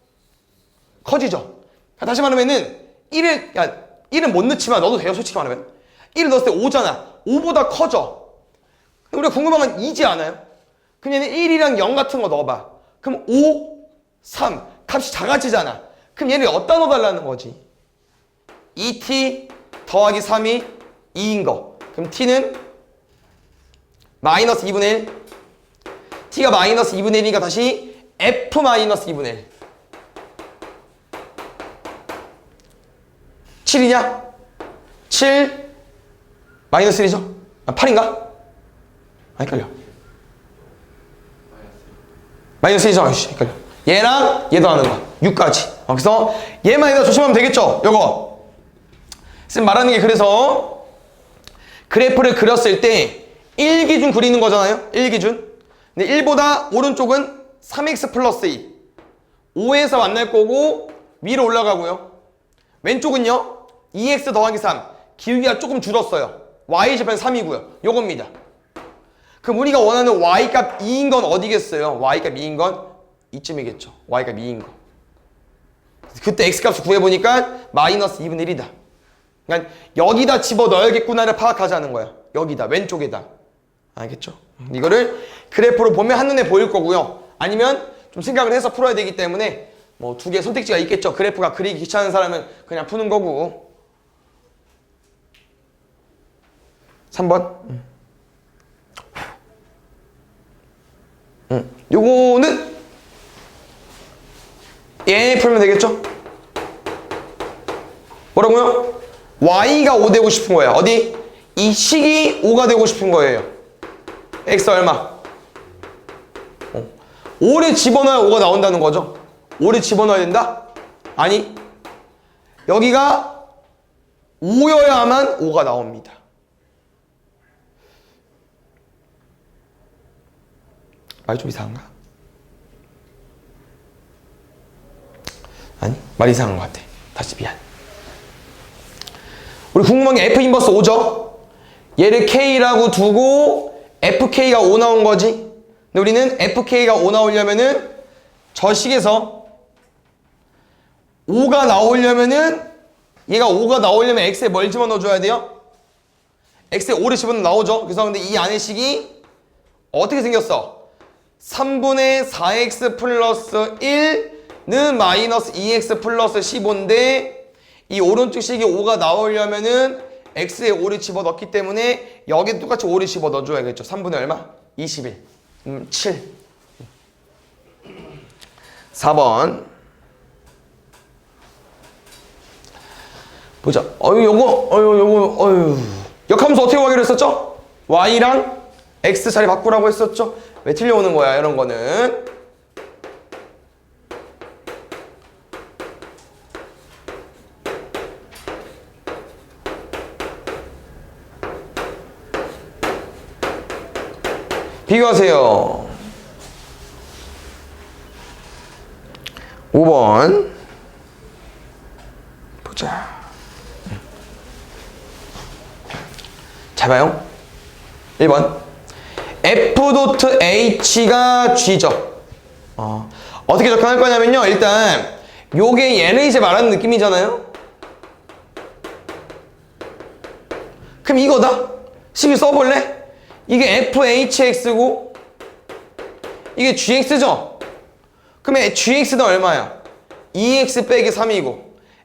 커지죠. 다시 말하면은 1은 못 넣지만 넣어도 돼요. 솔직히 말하면 1을 넣었을 때 5잖아. 5보다 커져. 우리가 궁금한 건 2지 않아요? 그럼 얘는 1이랑 0 같은 거 넣어봐. 그럼 5, 3 값이 작아지잖아. 그럼 얘를 어디다 넣어달라는 거지? 2t 더하기 3이 2인 거. 그럼 t는 마이너스 2분의 1. t가 마이너스 2분의 1이니까 다시 f 마이너스 2분의 1. 7이냐? 7 마이너스 1이죠? 8인가? 헷갈려. 마이너스 1이죠? 아이씨, 헷갈려. 얘랑 얘도 하는 거야. 6까지. 그래서 얘만 여기다 조심하면 되겠죠? 요거. 쌤 말하는 게 그래서 그래프를 그렸을 때 1기준 그리는 거잖아요? 1기준. 근데 1보다 오른쪽은 3x 플러스 2. 5에서 만날 거고 위로 올라가고요. 왼쪽은요? 2x 더하기 3. 기울기가 조금 줄었어요. y좌표는 3이고요. 요겁니다. 그럼 우리가 원하는 y값 2인 건 어디겠어요? y값 2인 건 이쯤이겠죠. y값 2인 거. 그때 x값을 구해보니까 마이너스 2분의 1이다. 그러니까 여기다 집어넣어야겠구나를 파악하자는 거야. 여기다, 왼쪽에다. 알겠죠? 이거를 그래프로 보면 한눈에 보일 거고요. 아니면 좀 생각을 해서 풀어야 되기 때문에 뭐 두 개 선택지가 있겠죠. 그래프가 그리기 귀찮은 사람은 그냥 푸는 거고. 3번. 요거는 얘 풀면 되겠죠? 뭐라고요? y가 5 되고 싶은 거예요. 어디? 이 식이 5가 되고 싶은 거예요. x 얼마? 5를 집어넣어야 5가 나온다는 거죠. 5를 집어넣어야 된다? 아니, 여기가 5여야만 5가 나옵니다. 말이 좀 이상한가? 아니, 말이 이상한 것 같아. 다시 미안. 우리 궁금한 게 F 인버스 5죠? 얘를 K라고 두고 FK가 5 나온 거지? 근데 우리는 FK가 5 나오려면은 저 식에서 5가 나오려면은 얘가 5가 나오려면 X에 뭘 집어넣어줘야 돼요? X에 5를 집어넣어 나오죠? 그래서 근데 이 안의 식이 어떻게 생겼어? 3분의 4x 플러스 1는 마이너스 2x 플러스 15인데 이 오른쪽 식이 5가 나오려면은 x에 5를 집어넣기 때문에 여기도 똑같이 5를 집어넣어줘야겠죠. 3분의 얼마? 21. 7. 4번. 보자. 요거. 역함수 어떻게 구하기로 했었죠? y랑 x 자리 바꾸라고 했었죠? 왜 틀려오는 거야, 이런 거는? 비교하세요. 5번. 보자. 잘 봐요. 1번. F.H가 G죠. 어떻게 적합할 거냐면요. 일단 요게 얘는 이제 말하는 느낌이잖아요. 그럼 이거다. 식을 써볼래? 이게 FHX고 이게 GX죠? 그러면 GX는 얼마야? 2X 빼기 3이고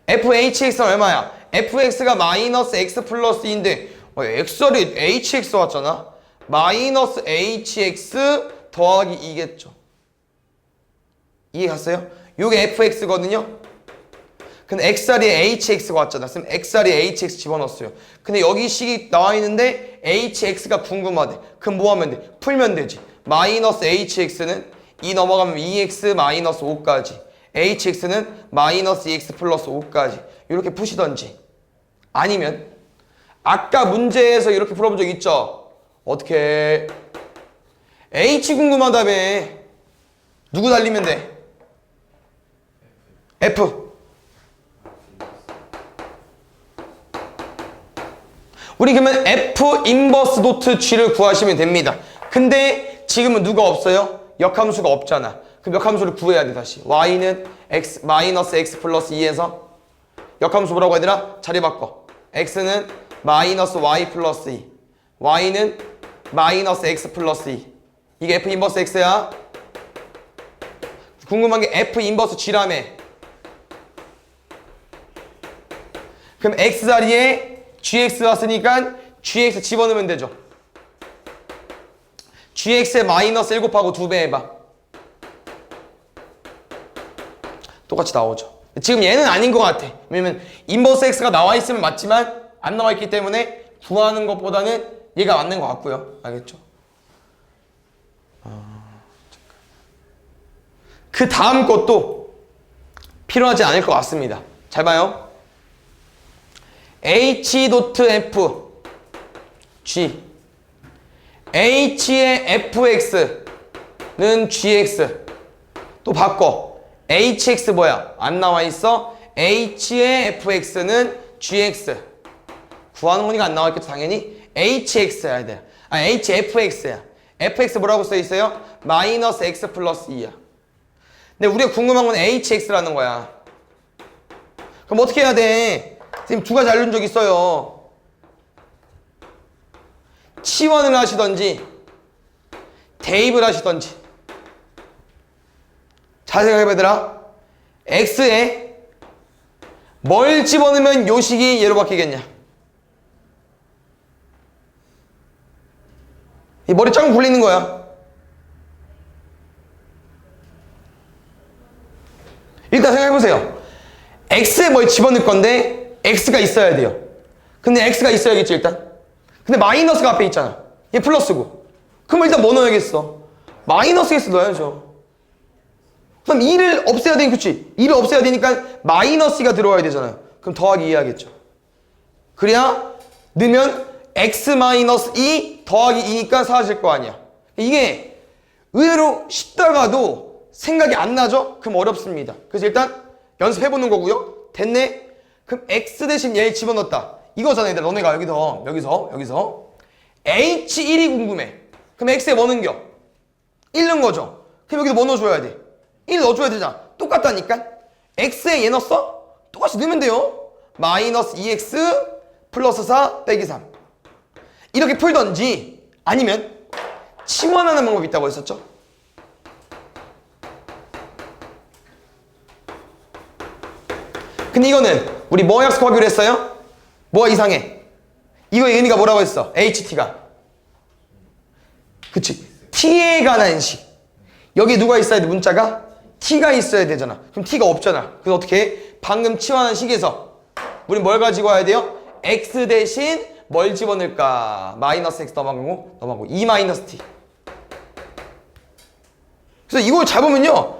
FHX는 얼마야? FX가 마이너스 X 플러스 2인데 X절이 HX 왔잖아? 마이너스 HX 더하기 2겠죠. 이해 갔어요? 요게 FX거든요? 근데 X자리에 HX가 왔잖아. 그럼 X자리에 HX 집어넣었어요. 근데 여기 식이 나와 있는데 HX가 궁금하대. 그럼 뭐 하면 돼? 풀면 되지. 마이너스 HX는 2 넘어가면 2X 마이너스 5까지. HX는 마이너스 2X 플러스 5까지. 이렇게 푸시던지. 아니면 아까 문제에서 이렇게 풀어본 적 있죠? 어떻게? H 궁금하다며. 누구 달리면 돼? F. 우리 그러면 F 인버스 도트 G를 구하시면 됩니다. 근데 지금은 누가 없어요? 역함수가 없잖아. 그럼 역함수를 구해야 돼 다시. Y는 X 마이너스 X 플러스 2에서 역함수 뭐라고 해야 되나? 자리 바꿔. X는 마이너스 Y 플러스 2. Y는 마이너스 X 플러스 2. 이게 F 인버스 X야. 궁금한 게 F 인버스 G라며. 그럼 X 자리에 GX 왔으니까 GX 집어넣으면 되죠. GX에 마이너스 1 곱하고 2배 해봐. 똑같이 나오죠. 지금 얘는 아닌 것 같아. 왜냐면 인버스 X가 나와 있으면 맞지만 안 나와 있기 때문에 구하는 것보다는 얘가 맞는 것 같고요. 알겠죠? 그 다음 것도 필요하지 않을 것 같습니다. 잘 봐요. H.F G H의 fx는 gx. 또 바꿔. hx 뭐야? 안 나와 있어. H의 fx는 gx. 구하는 거니까 안 나왔겠죠, 당연히. hx야 돼. hfx야. fx 뭐라고 써 있어요? 마이너스 x 플러스 2야. 근데 우리가 궁금한 건 hx라는 거야. 그럼 어떻게 해야 돼? 선생님 두 가지 알려준 적 있어요. 치환을 하시던지 대입을 하시던지. 잘 생각해봐 얘들아. x에 뭘 집어넣으면 요식이 얘로 바뀌겠냐? 이 머리 짱 굴리는 거야. 일단 생각해보세요. x에 뭘 집어넣을 건데 x가 있어야 돼요. 근데 x가 있어야겠지 일단. 근데 마이너스가 앞에 있잖아. 얘 플러스고. 그럼 일단 뭐 넣어야겠어? 마이너스 x 넣어야죠. 그럼 2를 없애야 되니 그치? 2를 없애야 되니까 마이너스 2가 들어와야 되잖아요. 그럼 더하기 2 해야겠죠. 그래야 넣으면 x 마이너스 2 더하기 2니까 사라질 거 아니야. 이게 의외로 쉽다가도 생각이 안 나죠? 그럼 어렵습니다. 그래서 일단 연습해보는 거고요. 됐네? 그럼 x 대신 얘를 집어넣었다. 이거잖아 얘들. 너네가 여기서 h1이 궁금해. 그럼 x에 뭐 넣겨? 1 넣은 거죠. 그럼 여기서 뭐 넣어줘야 돼? 1 넣어줘야 되잖아. 똑같다니까. x에 얘 넣었어? 똑같이 넣으면 돼요. 마이너스 2x 플러스 4 빼기 3. 이렇게 풀던지 아니면 치환하는 방법이 있다고 했었죠. 근데 이거는 우리 뭐 약속하기로 했어요? 뭐가 이상해? 이거의 의미가 뭐라고 했어? HT가. 그치? T에 관한 식. 여기 누가 있어야 돼? 문자가? T가 있어야 되잖아. 그럼 T가 없잖아. 그래서 어떻게 해? 방금 치환한 식에서 우리 뭘 가지고 와야 돼요? X 대신 뭘 집어넣을까? 마이너스 X 넘어가고 2 마이너스 T. 그래서 이걸 잡으면요.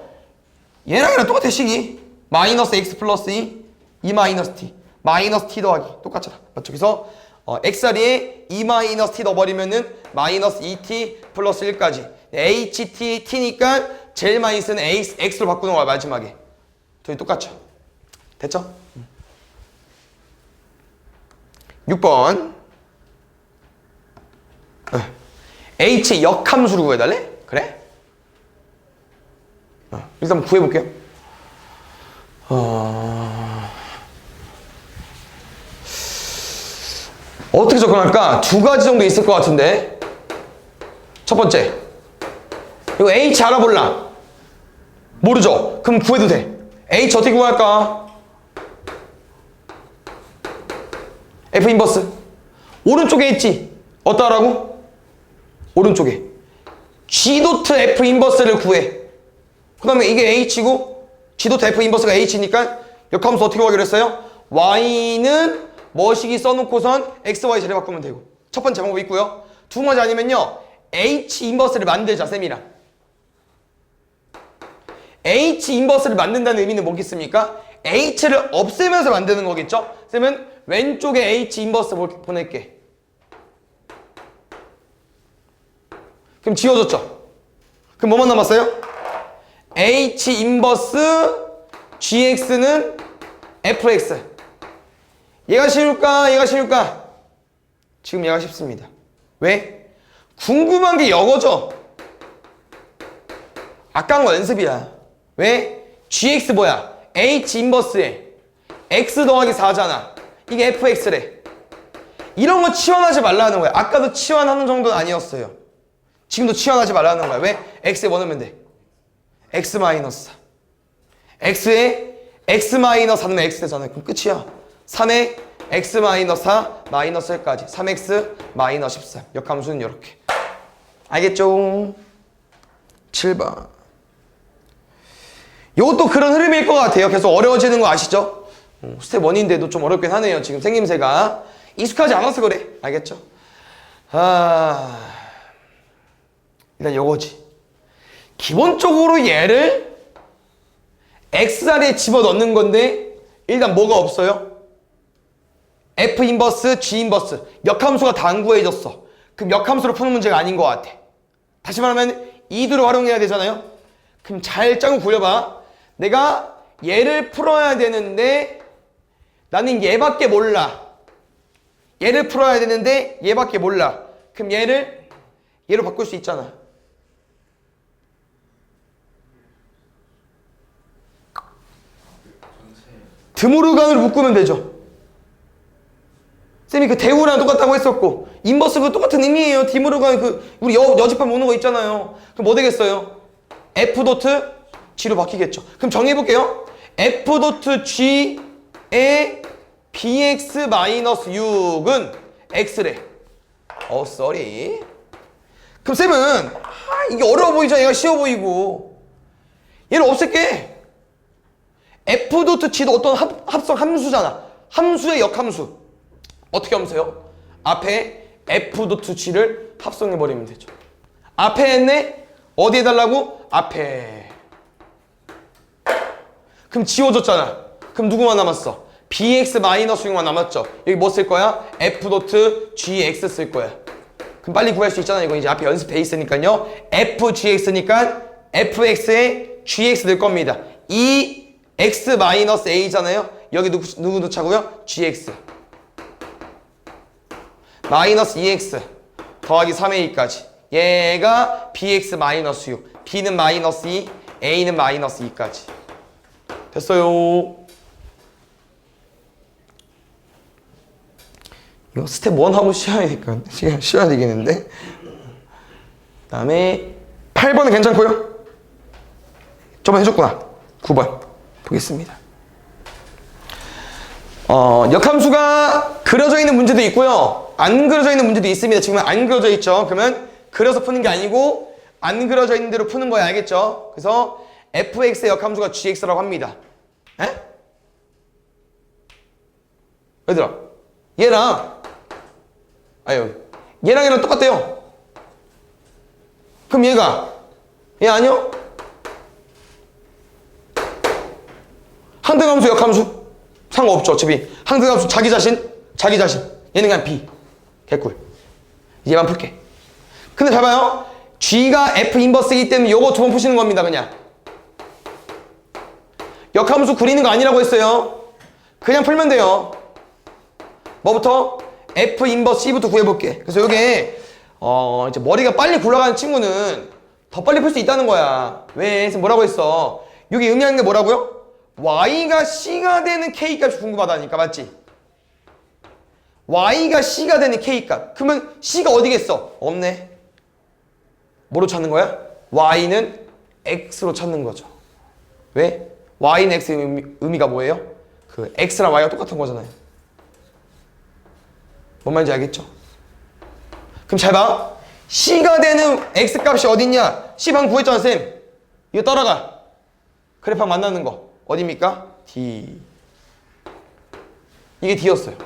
얘랑 똑같아 식이. 마이너스 X 플러스 2 마이너스 T. 마이너스 T 더하기 똑같잖아. 맞죠? 그래서 X 자리에 2 마이너스 T 넣어버리면은 마이너스 2T 플러스 1까지. HT, T니까 제일 많이 쓰는 X로 바꾸는 거야 마지막에. 둘이 똑같죠? 됐죠? 6번 H의 역함수를 구해달래? 그래? 일단 한번 구해볼게요. 어떻게 접근할까? 두 가지 정도 있을 것 같은데. 첫 번째, 이거 H 알아볼라? 모르죠? 그럼 구해도 돼. H 어떻게 구할까? F 인버스 오른쪽에 있지? 어떠하라고? 오른쪽에 G 도트 F 인버스를 구해. 그 다음에 이게 H고 G 도트 F 인버스가 H니까 역함수 어떻게 구하기로 했어요? Y는 뭐시기 써놓고선 X, Y 자리 바꾸면 되고. 첫 번째 방법이 있고요. 두 번째 아니면요 H 인버스를 만들자 쌤이랑. H 인버스를 만든다는 의미는 뭐겠습니까? H를 없애면서 만드는 거겠죠? 쌤은 왼쪽에 H 인버스 보낼게. 그럼 지워졌죠? 그럼 뭐만 남았어요? H 인버스 GX는 FX. 얘가 쉬울까? 얘가 쉬울까? 지금 얘가 쉽습니다. 왜? 궁금한 게 이거죠? 아까 한 거 연습이야. 왜? GX 뭐야? H 인버스에 X 더하기 4잖아. 이게 FX래. 이런 거 치환하지 말라는 거야. 아까도 치환하는 정도는 아니었어요. 지금도 치환하지 말라는 거야. 왜? X에 뭐 넣으면 돼? X 마이너스 4. X에 X 마이너스 4 넣으면 X 되잖아. 그럼 끝이야. 3에 X 마이너스 4 마이너스 1까지 3X 마이너스 13. 역함수는 이렇게. 알겠죠? 7번. 이것도 그런 흐름일 것 같아요. 계속 어려워지는 거 아시죠? 스텝 1인데도 좀 어렵긴 하네요. 지금 생김새가. 익숙하지 않아서 그래. 알겠죠? 일단 요거지. 기본적으로 얘를 X자리에 집어넣는 건데 일단 뭐가 없어요? F 인버스, G 인버스. 역함수가 다 안 구해졌어. 그럼 역함수로 푸는 문제가 아닌 것 같아. 다시 말하면 이두를 활용해야 되잖아요. 그럼 잘 짜고 굴려봐. 내가 얘를 풀어야 되는데 나는 얘밖에 몰라. 얘를 풀어야 되는데 얘밖에 몰라. 그럼 얘로 바꿀 수 있잖아. 드모르간으로 묶으면 되죠. 쌤이 그 대우랑 똑같다고 했었고 인버스 그 똑같은 의미예요. 드모르간 우리 여집합 모는 거 있잖아요. 그럼 뭐 되겠어요? F 도트 G로 바뀌겠죠. 그럼 정리해볼게요. F 도트 G의 bx-6은 x래. 쏘리. 그럼 쌤은 이게 어려워 보이죠? 얘가 쉬워 보이고 얘를 없앨게. F 도트 G도 어떤 합성 함수잖아. 함수의 역함수. 어떻게 함수요? 앞에 F 도트 G를 합성해버리면 되죠. 앞에 했네? 어디에 달라고? 앞에. 그럼 지워졌잖아. 그럼 누구만 남았어? bx-6만 남았죠. 여기 뭐 쓸 거야? f 도트 gx 쓸 거야. 그럼 빨리 구할 수 있잖아. 이거 이제 앞에 연습 돼 있으니까요. fgx니까 fx에 gx 넣을 겁니다. 이 x-a잖아요. 여기 누구 넣자고요? gx 마이너스 2x 더하기 3a까지. 얘가 bx-6, b는 마이너스 2, a는 마이너스 2까지. 됐어요. 이거 스텝 1 하고 쉬어야 되겠는데. 그 다음에 8번은 괜찮고요. 저번에 해줬구나. 9번 보겠습니다. 역함수가 그려져 있는 문제도 있고요. 안 그려져 있는 문제도 있습니다. 지금 안 그려져 있죠. 그러면 그려서 푸는 게 아니고 안 그려져 있는 대로 푸는 거야. 알겠죠? 그래서 fx의 역함수가 gx라고 합니다. 에? 얘들아, 얘랑 얘랑 똑같대요. 그럼 얘 아니요? 항등함수 역함수 상관없죠. 어차피 항등함수 자기 자신 얘는 그냥 b 개꿀. 얘만 풀게. 근데 잘 봐요. g가 f 인버스이기 때문에 요거 두 번 푸시는 겁니다. 그냥 역함수 그리는 거 아니라고 했어요. 그냥 풀면 돼요. 뭐부터? f 인버스 c부터 구해볼게. 그래서 요게 이제 머리가 빨리 굴러가는 친구는 더 빨리 풀 수 있다는 거야. 왜? 그래서 뭐라고 했어? 여기 의미하는 게 뭐라고요? y가 c가 되는 k값이 궁금하다니까. 맞지? y가 c가 되는 k값. 그러면 c가 어디겠어? 없네. 뭐로 찾는 거야? y는 x로 찾는 거죠. 왜? y는 x의 의미가 뭐예요? 그 x랑 y가 똑같은 거잖아요. 뭔 말인지 알겠죠? 그럼 잘 봐. c가 되는 x값이 어딨냐? c 방금 구했잖아, 쌤. 이거 따라가. 그래프 만나는 거 어딥니까? D. 이게 D였어요.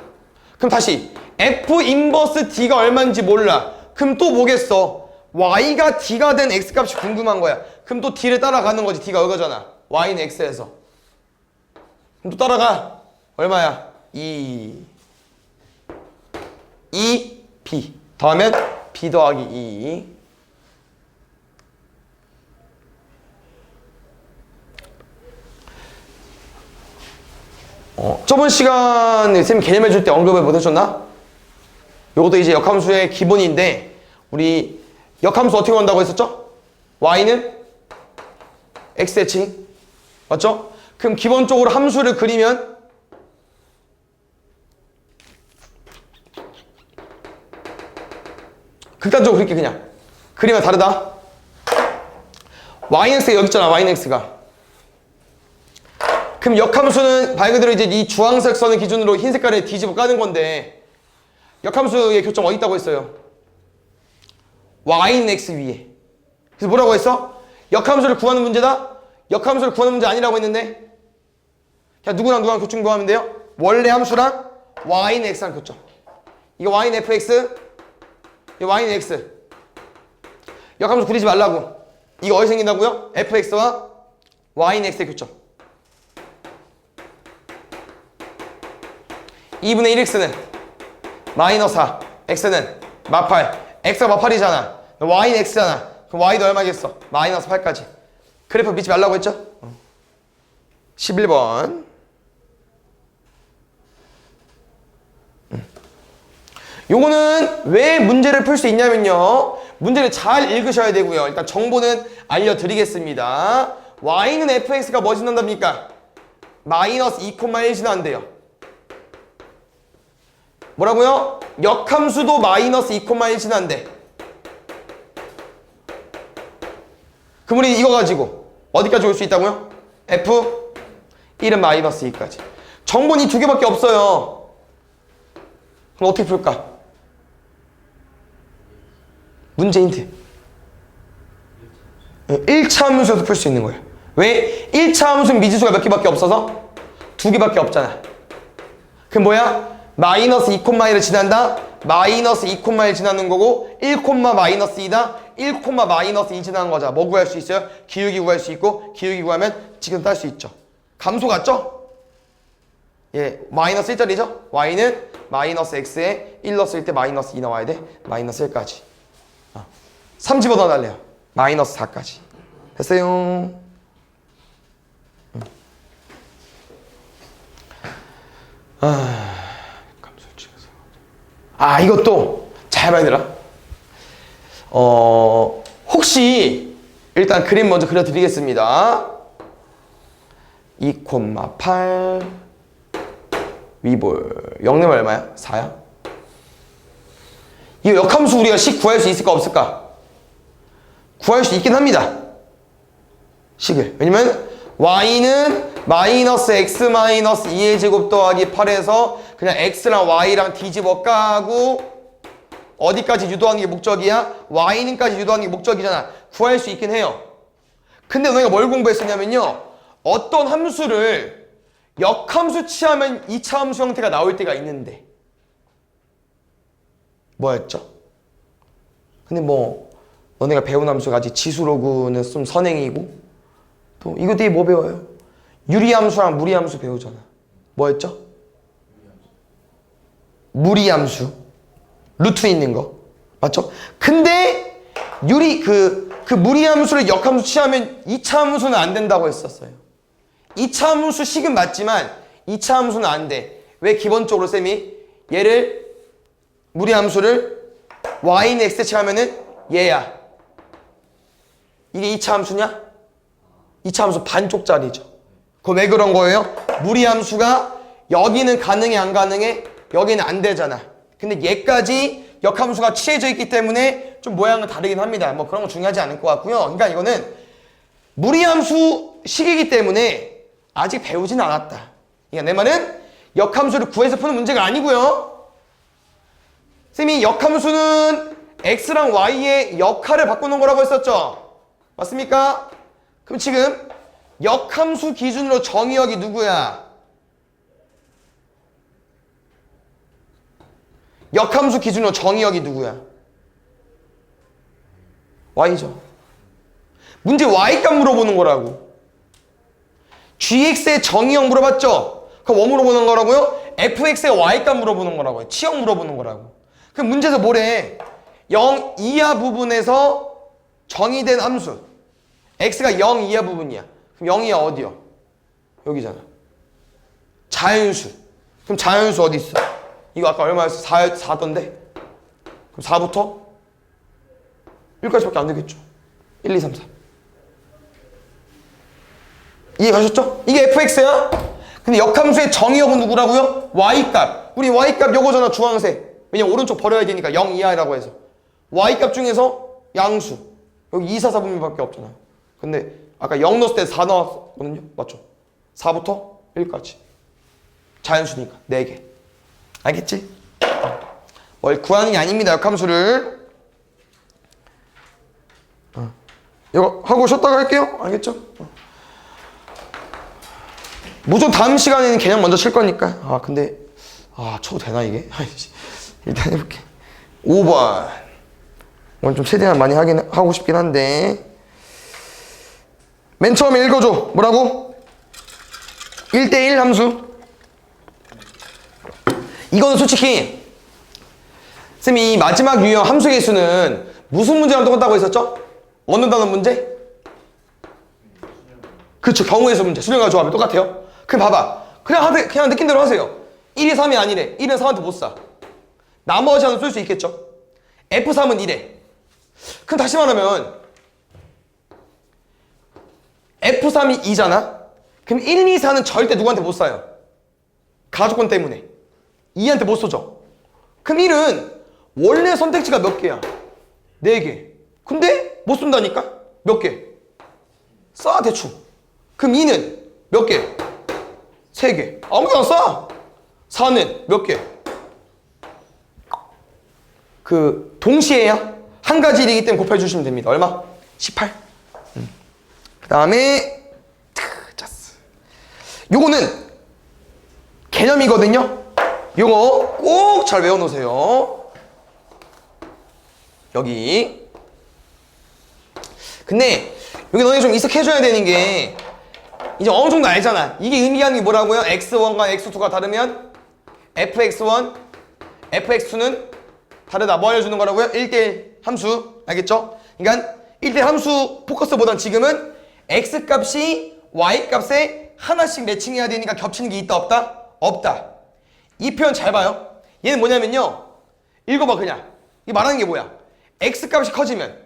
그럼 다시 F 인버스 D가 얼마인지 몰라. 그럼 또 뭐겠어? Y가 D가 된 X값이 궁금한 거야. 그럼 또 D를 따라가는 거지. D가 여기잖아. Y는 X에서. 그럼 또 따라가. 얼마야? 2 B 더하면 B 더하기 2. 저번 시간에 쌤이 개념 해줄 때 언급을 못 해줬나? 요것도 이제 역함수의 기본인데 우리 역함수 어떻게 한다고 했었죠? y는 x의 칭 맞죠? 그럼 기본적으로 함수를 그리면 극단적으로 그릴게. 그냥 그리면 다르다. yx가 여기 있잖아. yx가. 그럼 역함수는 말 그대로 이제 이 주황색 선을 기준으로 흰 색깔에 뒤집어 까는 건데 역함수의 교점 어디 있다고 했어요? y는 x 위에. 그래서 뭐라고 했어? 역함수를 구하는 문제다? 역함수를 구하는 문제 아니라고 했는데 그냥 누구랑 교점 구하면 돼요? 원래 함수랑 y는 x랑 교점. 이거 y는 fx, 이거 y는 x. 역함수 그리지 말라고. 이거 어디 생긴다고요? fx와 y는 x의 교점. 2분의 1x는 마이너스 4, x는 마팔. x가 마팔이잖아. y는 x잖아. 그럼 y도 얼마겠어? 마이너스 8까지. 그래프 믿지 말라고 했죠? 11번. 요거는 왜 문제를 풀 수 있냐면요. 문제를 잘 읽으셔야 되고요. 일단 정보는 알려드리겠습니다. y는 fx가 뭐 지난답니까? 마이너스 2,1 지난대요. 뭐라고요? 역함수도 마이너스 2,1 지난대. 그럼 우리 이거 가지고 어디까지 올 수 있다고요? f 1은 마이너스 2까지. 정보는 이 두 개밖에 없어요. 그럼 어떻게 풀까? 문제 힌트. 1차 함수에서 풀 수 있는 거예요. 왜? 1차 함수는 미지수가 몇 개밖에 없어서? 두 개밖에 없잖아. 그럼 뭐야? 마이너스 2,1을 지난다? 마이너스 2,1 지나는 거고 1, 마이너스 2다? 1, 마이너스 2 지나는 거잖아. 뭐 구할 수 있어요? 기울기 구할 수 있고 기울기 구하면 지금 딸 수 있죠. 감소 같죠? 예, 마이너스 1짜리죠? y는 마이너스 x에 1 넣었을 때 마이너스 2 나와야 돼. 마이너스 1까지. 3 집어넣어달래요. 마이너스 4까지. 됐어요. 이것도 잘 봐야 되라. 혹시 일단 그림 먼저 그려드리겠습니다. 2,8 위볼 0내면 얼마야? 4야? 이 역함수 우리가 식 구할 수 있을까 없을까? 구할 수 있긴 합니다. 식을. 왜냐면 y는 마이너스 x 마이너스 2의 제곱 더하기 8에서 그냥 x랑 y랑 뒤집어 까고 어디까지 유도하는 게 목적이야? y는까지 유도하는 게 목적이잖아. 구할 수 있긴 해요. 근데 너희가 뭘 공부했었냐면요. 어떤 함수를 역함수 취하면 2차 함수 형태가 나올 때가 있는데 뭐였죠? 근데 뭐 너네가 배운 함수가 아직 지수로그는 좀 선행이고 또 이거 뒤에 뭐 배워요? 유리함수랑 무리함수 배우잖아. 뭐였죠? 무리함수. 루트 있는 거. 맞죠? 근데 그 무리함수를 역함수 취하면 2차 함수는 안 된다고 했었어요. 2차 함수 식은 맞지만 2차 함수는 안 돼. 왜? 기본적으로 쌤이 얘를 무리함수를 y는 x 취하면은 얘야. 이게 2차 함수냐? 2차 함수 반쪽짜리죠. 그거 왜 그런 거예요? 무리함수가 여기는 가능해 안 가능해? 여기는 안 되잖아. 근데 얘까지 역함수가 취해져 있기 때문에 좀 모양은 다르긴 합니다. 뭐 그런 거 중요하지 않을 것 같고요. 그러니까 이거는 무리함수 식이기 때문에 아직 배우진 않았다. 그러니까 내 말은 역함수를 구해서 푸는 문제가 아니고요. 쌤이 역함수는 x랑 y의 역할을 바꾸는 거라고 했었죠. 맞습니까? 그럼 지금 역함수 기준으로 정의역이 누구야? 역함수 기준으로 정의역이 누구야? y죠. 문제 y값 물어보는 거라고. gx의 정의역 물어봤죠? 그럼 뭐 물어보는 거라고요? fx의 y값 물어보는 거라고요. 치역 물어보는 거라고. 그럼 문제에서 뭐래? 0 이하 부분에서 정의된 함수. x가 0 이하 부분이야. 그럼 0 이하 어디요? 여기잖아. 자연수. 그럼 자연수 어디 있어? 이거 아까 얼마였어? 4던데? 그럼 4부터 1까지밖에 안 되겠죠. 1, 2, 3, 4. 이해가셨죠? 이게 fx야? 근데 역함수의 정의역은 누구라고요? y값. 우리 y값 요거잖아, 주황색. 왜냐면 오른쪽 버려야 되니까 0 이하라고 해서. y값 중에서 양수. 여기 2, 4, 4분면밖에 없잖아. 근데 아까 0 넣었을 때 4 나왔거든요. 맞죠? 4부터 1까지. 자연수니까 4개. 알겠지? 뭘 구하는 게 아닙니다. 역함수를. 이거 하고 쉬었다가 할게요. 알겠죠? 무조건 다음 시간에는 개념 먼저 칠 거니까. 근데 쳐도 되나 이게? 일단 해볼게. 5번. 오늘 좀 최대한 많이 하고 싶긴 한데. 맨 처음에 읽어줘. 뭐라고? 1대1 함수. 이거는 솔직히 쌤이 마지막 유형 함수 개수는 무슨 문제랑 똑같다고 했었죠? 어느 단원 문제? 그렇죠. 경우의 수 문제. 수령과 조합이 똑같아요. 그럼 봐봐. 그냥 느낀 대로 하세요. 1이 3이 아니래. 1은 3한테 못 사. 나머지 하나 쏠 수 있겠죠. F3은 이래. 그럼 다시 말하면 F3이 2잖아. 그럼 1, 2, 4는 절대 누구한테 못 쏴요. 가족권 때문에 2한테 못 쏘죠. 그럼 1은 원래 선택지가 몇 개야? 4개. 근데 못 쏜다니까? 몇 개? 쏴 대충. 그럼 2는 몇 개? 3개. 아무데나 쏴. 4는 몇 개? 그 동시에야 한 가지 일이기 때문에 곱해 주시면 됩니다. 얼마? 18. 그 다음에 짜스. 요거는 개념이거든요. 요거 꼭 잘 외워놓으세요. 여기. 근데 여기 너네 좀 익숙해져야 되는 게 이제 어느 정도 알잖아. 이게 의미하는 게 뭐라고요? x1과 x2가 다르면 fx1, fx2는 다르다. 뭐 알려주는 거라고요? 1대1 함수. 알겠죠? 그러니까 1대1 함수 포커스보단 지금은 x값이 y값에 하나씩 매칭해야 되니까 겹치는 게 있다 없다? 없다. 이 표현 잘 봐요. 얘는 뭐냐면요. 읽어봐 그냥. 이 말하는 게 뭐야? x값이 커지면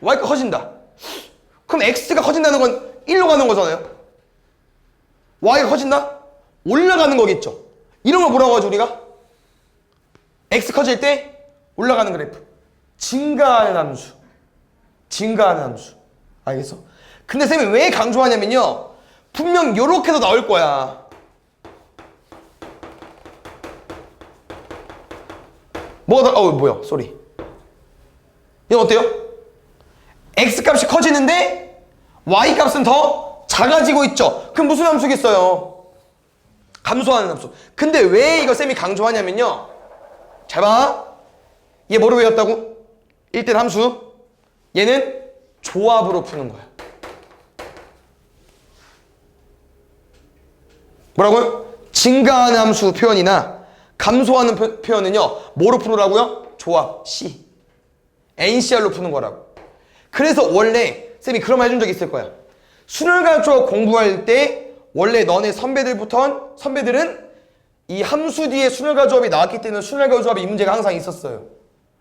y가 커진다. 그럼 x가 커진다는 건 1로 가는 거잖아요. y가 커진다? 올라가는 거겠죠. 이런 걸 뭐라고 하죠 우리가? x 커질 때 올라가는 그래프. 증가하는 함수. 증가하는 함수. 알겠어? 근데 쌤이 왜 강조하냐면요. 분명 요렇게도 나올 거야. 뭐가 뭐야 쏘리. 이건 어때요? x값이 커지는데 y값은 더 작아지고 있죠. 그럼 무슨 함수겠어요? 감소하는 함수. 근데 왜 이거 쌤이 강조하냐면요. 잘 봐. 얘 뭐로 외웠다고? 1대1 함수. 얘는 조합으로 푸는 거야. 뭐라고요? 증가하는 함수 표현이나 감소하는 표현은요. 뭐로 푸느라고요? 조합 C. NCR로 푸는 거라고. 그래서 원래 쌤이 그런 말 해준 적 있을 거야. 순환과 조합 공부할 때 원래 너네 선배들은 이 함수 뒤에 순환과 조합이 나왔기 때문에 순환과 조합이 이 문제가 항상 있었어요.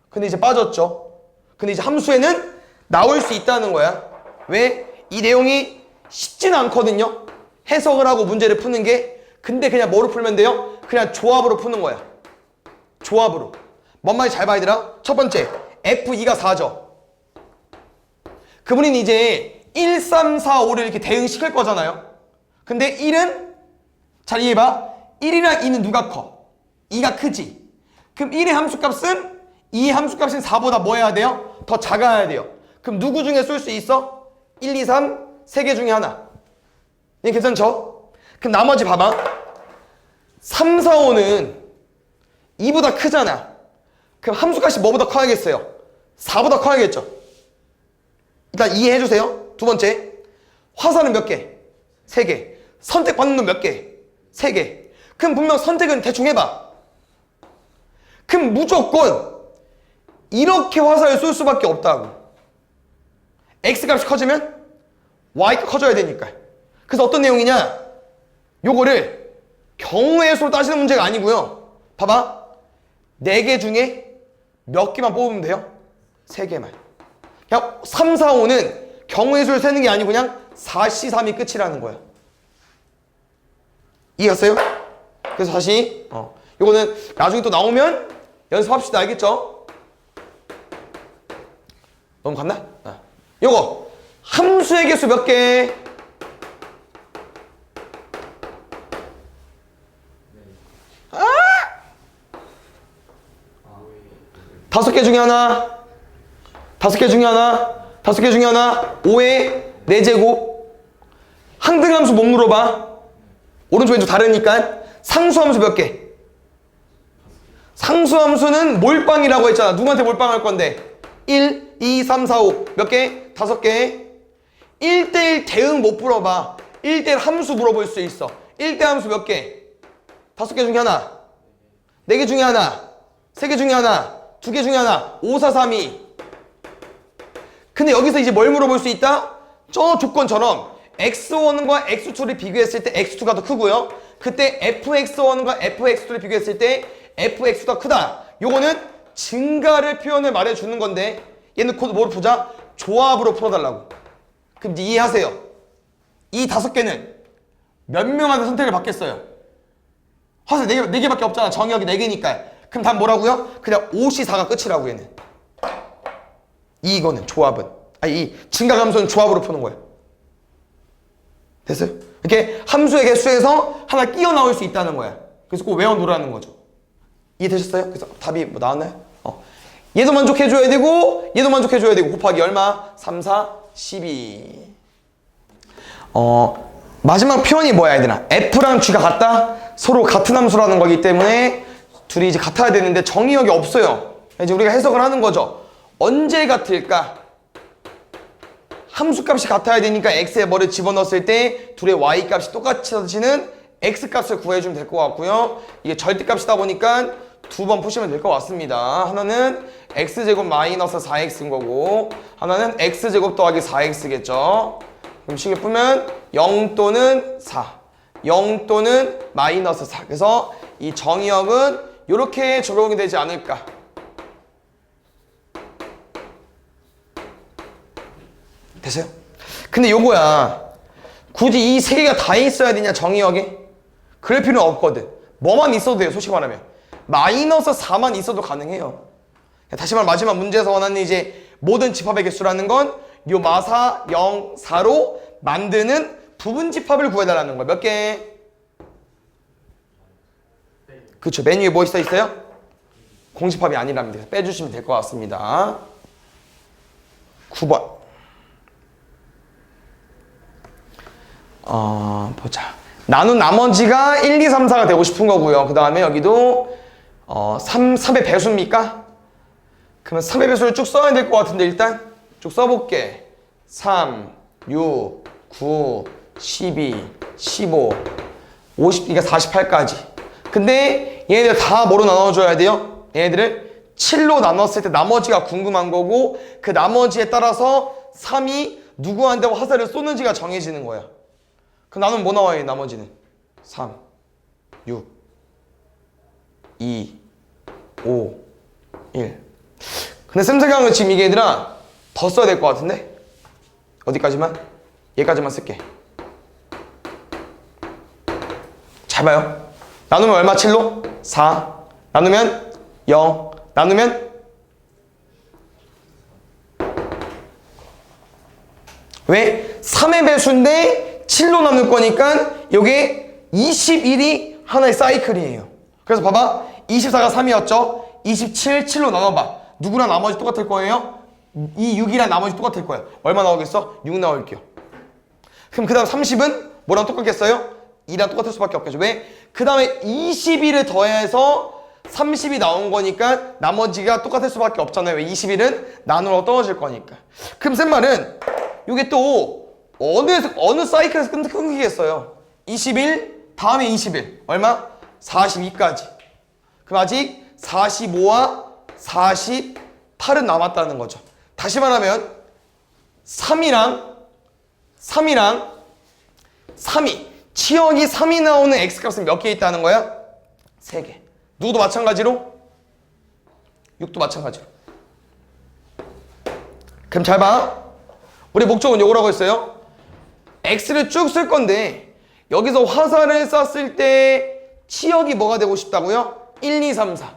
근데 이제 빠졌죠. 근데 이제 함수에는 나올 수 있다는 거야. 왜? 이 내용이 쉽지는 않거든요. 해석을 하고 문제를 푸는 게. 근데 그냥 뭐로 풀면 돼요? 그냥 조합으로 푸는 거야. 조합으로. 뭔 말인지 잘 봐야 되나? 첫 번째, F2가 4죠. 그분이 이제 1, 3, 4, 5를 이렇게 대응시킬 거잖아요. 근데 1은 잘 이해해봐. 1이랑 2는 누가 커? 2가 크지. 그럼 1의 함수값은 2의 함수값인 4보다 뭐 해야 돼요? 더 작아야 돼요. 그럼 누구 중에 쏠 수 있어? 1, 2, 3, 3개 중에 하나. 이게 괜찮죠? 그럼 나머지 봐봐. 3, 4, 5는 2보다 크잖아. 그럼 함수값이 뭐보다 커야겠어요? 4보다 커야겠죠? 일단 이해해주세요. 두 번째, 화살은 몇 개? 3개. 선택받는 놈 몇 개? 3개. 그럼 분명 선택은 대충 해봐. 그럼 무조건 이렇게 화살을 쏠 수밖에 없다고. X값이 커지면 Y가 커져야 되니까. 그래서 어떤 내용이냐? 요거를 경우의 수로 따지는 문제가 아니고요. 봐봐. 4개 중에 몇 개만 뽑으면 돼요? 3개만. 그냥 3, 4, 5는 경우의 수를 세는 게 아니고 그냥 4C3이 끝이라는 거야. 이해갔어요? 그래서 다시 요거는 나중에 또 나오면 연습합시다. 알겠죠? 넘어갔나? 요거 함수의 개수 몇 개? 아! 5개 중에 하나. 5개 중에 하나. 5개 중에 하나. 5의 4제곱. 항등함수 못 물어봐. 오른쪽 왼쪽 다르니까. 상수함수 몇 개? 상수함수는 몰빵이라고 했잖아. 누구한테 몰빵할 건데? 1, 2, 3, 4, 5. 몇 개? 5개. 1대1 대응 못 물어봐. 1대1 함수 물어볼 수 있어. 1대 함수 몇 개? 5개 중에 하나. 4개 중에 하나. 3개 중에 하나. 2개 중에 하나. 5, 4, 3, 2. 근데 여기서 이제 뭘 물어볼 수 있다? 저 조건처럼 x1과 x2를 비교했을 때 x2가 더 크고요. 그때 fx1과 fx2를 비교했을 때 fx가 크다. 요거는 증가를 표현을 말해주는 건데 얘는 곧 뭐로 보자? 조합으로 풀어달라고. 그럼 이제 이해하세요. 이 5개는 몇 명한테 선택을 받겠어요? 화살 4개밖에 없잖아. 정의역이 4개니까. 그럼 답 뭐라고요? 그냥 5C4가 끝이라고 얘는. 이거는 조합은. 아니 이 증가감소는 조합으로 푸는 거예요. 됐어요? 이렇게 함수의 개수에서 하나 끼어 나올 수 있다는 거야. 그래서 꼭 외워놓으라는 거죠. 이해되셨어요? 그래서 답이 뭐 나왔나요? 얘도 만족해줘야 되고 얘도 만족해줘야 되고 곱하기 얼마? 3, 4, 12. 마지막 표현이 뭐야 얘들아? F랑 G가 같다? 서로 같은 함수라는 거기 때문에 둘이 이제 같아야 되는데 정의역이 없어요. 이제 우리가 해석을 하는 거죠. 언제 같을까? 함수값이 같아야 되니까 x에 뭐를 집어넣었을 때 둘의 y값이 똑같아지는 x값을 구해주면 될 것 같고요. 이게 절대값이다 보니까 2번 푸시면 될 것 같습니다. 하나는 x제곱 마이너스 4x인 거고 하나는 x제곱 더하기 4x겠죠. 그럼 식을 풀면 0 또는 4, 0 또는 마이너스 4. 그래서 이 정의역은 이렇게 적용이 되지 않을까. 됐어요? 근데 요거야. 굳이 이 3개가 다 있어야 되냐 정의역에? 그럴 필요는 없거든. 뭐만 있어도 돼요. 솔직히 말하면. 마이너스 4만 있어도 가능해요. 다시 말해 마지막 문제에서 원하는 이제 모든 집합의 개수라는 건 요 마사 0, 4로 만드는 부분 집합을 구해달라는 거야. 몇 개? 그쵸. 맨 위에 뭐 써 있어요? 공집합이 아니랍니다. 빼주시면 될 것 같습니다. 9번. 보자. 나눈 나머지가 1, 2, 3, 4가 되고 싶은 거고요. 그 다음에 여기도 3의 배수입니까? 그러면 3의 배수를 쭉 써야 될 것 같은데 일단 쭉 써볼게. 3, 6, 9, 12, 15, 50, 그러니까 48까지. 근데 얘네들 다 뭐로 나눠줘야 돼요? 얘네들을 7로 나눴을 때 나머지가 궁금한 거고 그 나머지에 따라서 3이 누구한테 화살을 쏘는지가 정해지는 거야. 그럼 나는 뭐 나와요? 나머지는 3, 6, 2, 5, 1. 근데 쌤생각은 지금 이게 얘들아 더 써야 될 것 같은데? 어디까지만? 얘까지만 쓸게. 잘 봐요. 나누면 얼마? 7로? 4. 나누면 0. 나누면 왜? 3의 배수인데 7로 나눌 거니까 요게 21이 하나의 사이클이에요. 그래서 봐봐. 24가 3이었죠? 27, 7로 나눠봐. 누구랑 나머지 똑같을 거예요? 이 6이랑 나머지 똑같을 거예요. 얼마 나오겠어? 6 나올게요. 그럼 그 다음 30은 뭐랑 똑같겠어요? 2랑 똑같을 수밖에 없겠죠. 왜? 그 다음에 21을 더해서 30이 나온 거니까 나머지가 똑같을 수밖에 없잖아요. 왜? 21은 나누러 떨어질 거니까. 그럼 쌤 말은 이게 또 어느 사이클에서 끊기겠어요? 21 다음에 21 얼마? 42까지. 그럼 아직 45와 48은 남았다는 거죠. 다시 말하면 3이 치역이 3이 나오는 x값은 몇 개 있다는 거야? 3개. 누구도 마찬가지로? 6도 마찬가지로. 그럼 잘 봐. 우리 목적은 요거라고 했어요. x를 쭉 쓸 건데 여기서 화살을 쐈을 때 치역이 뭐가 되고 싶다고요? 1, 2, 3, 4.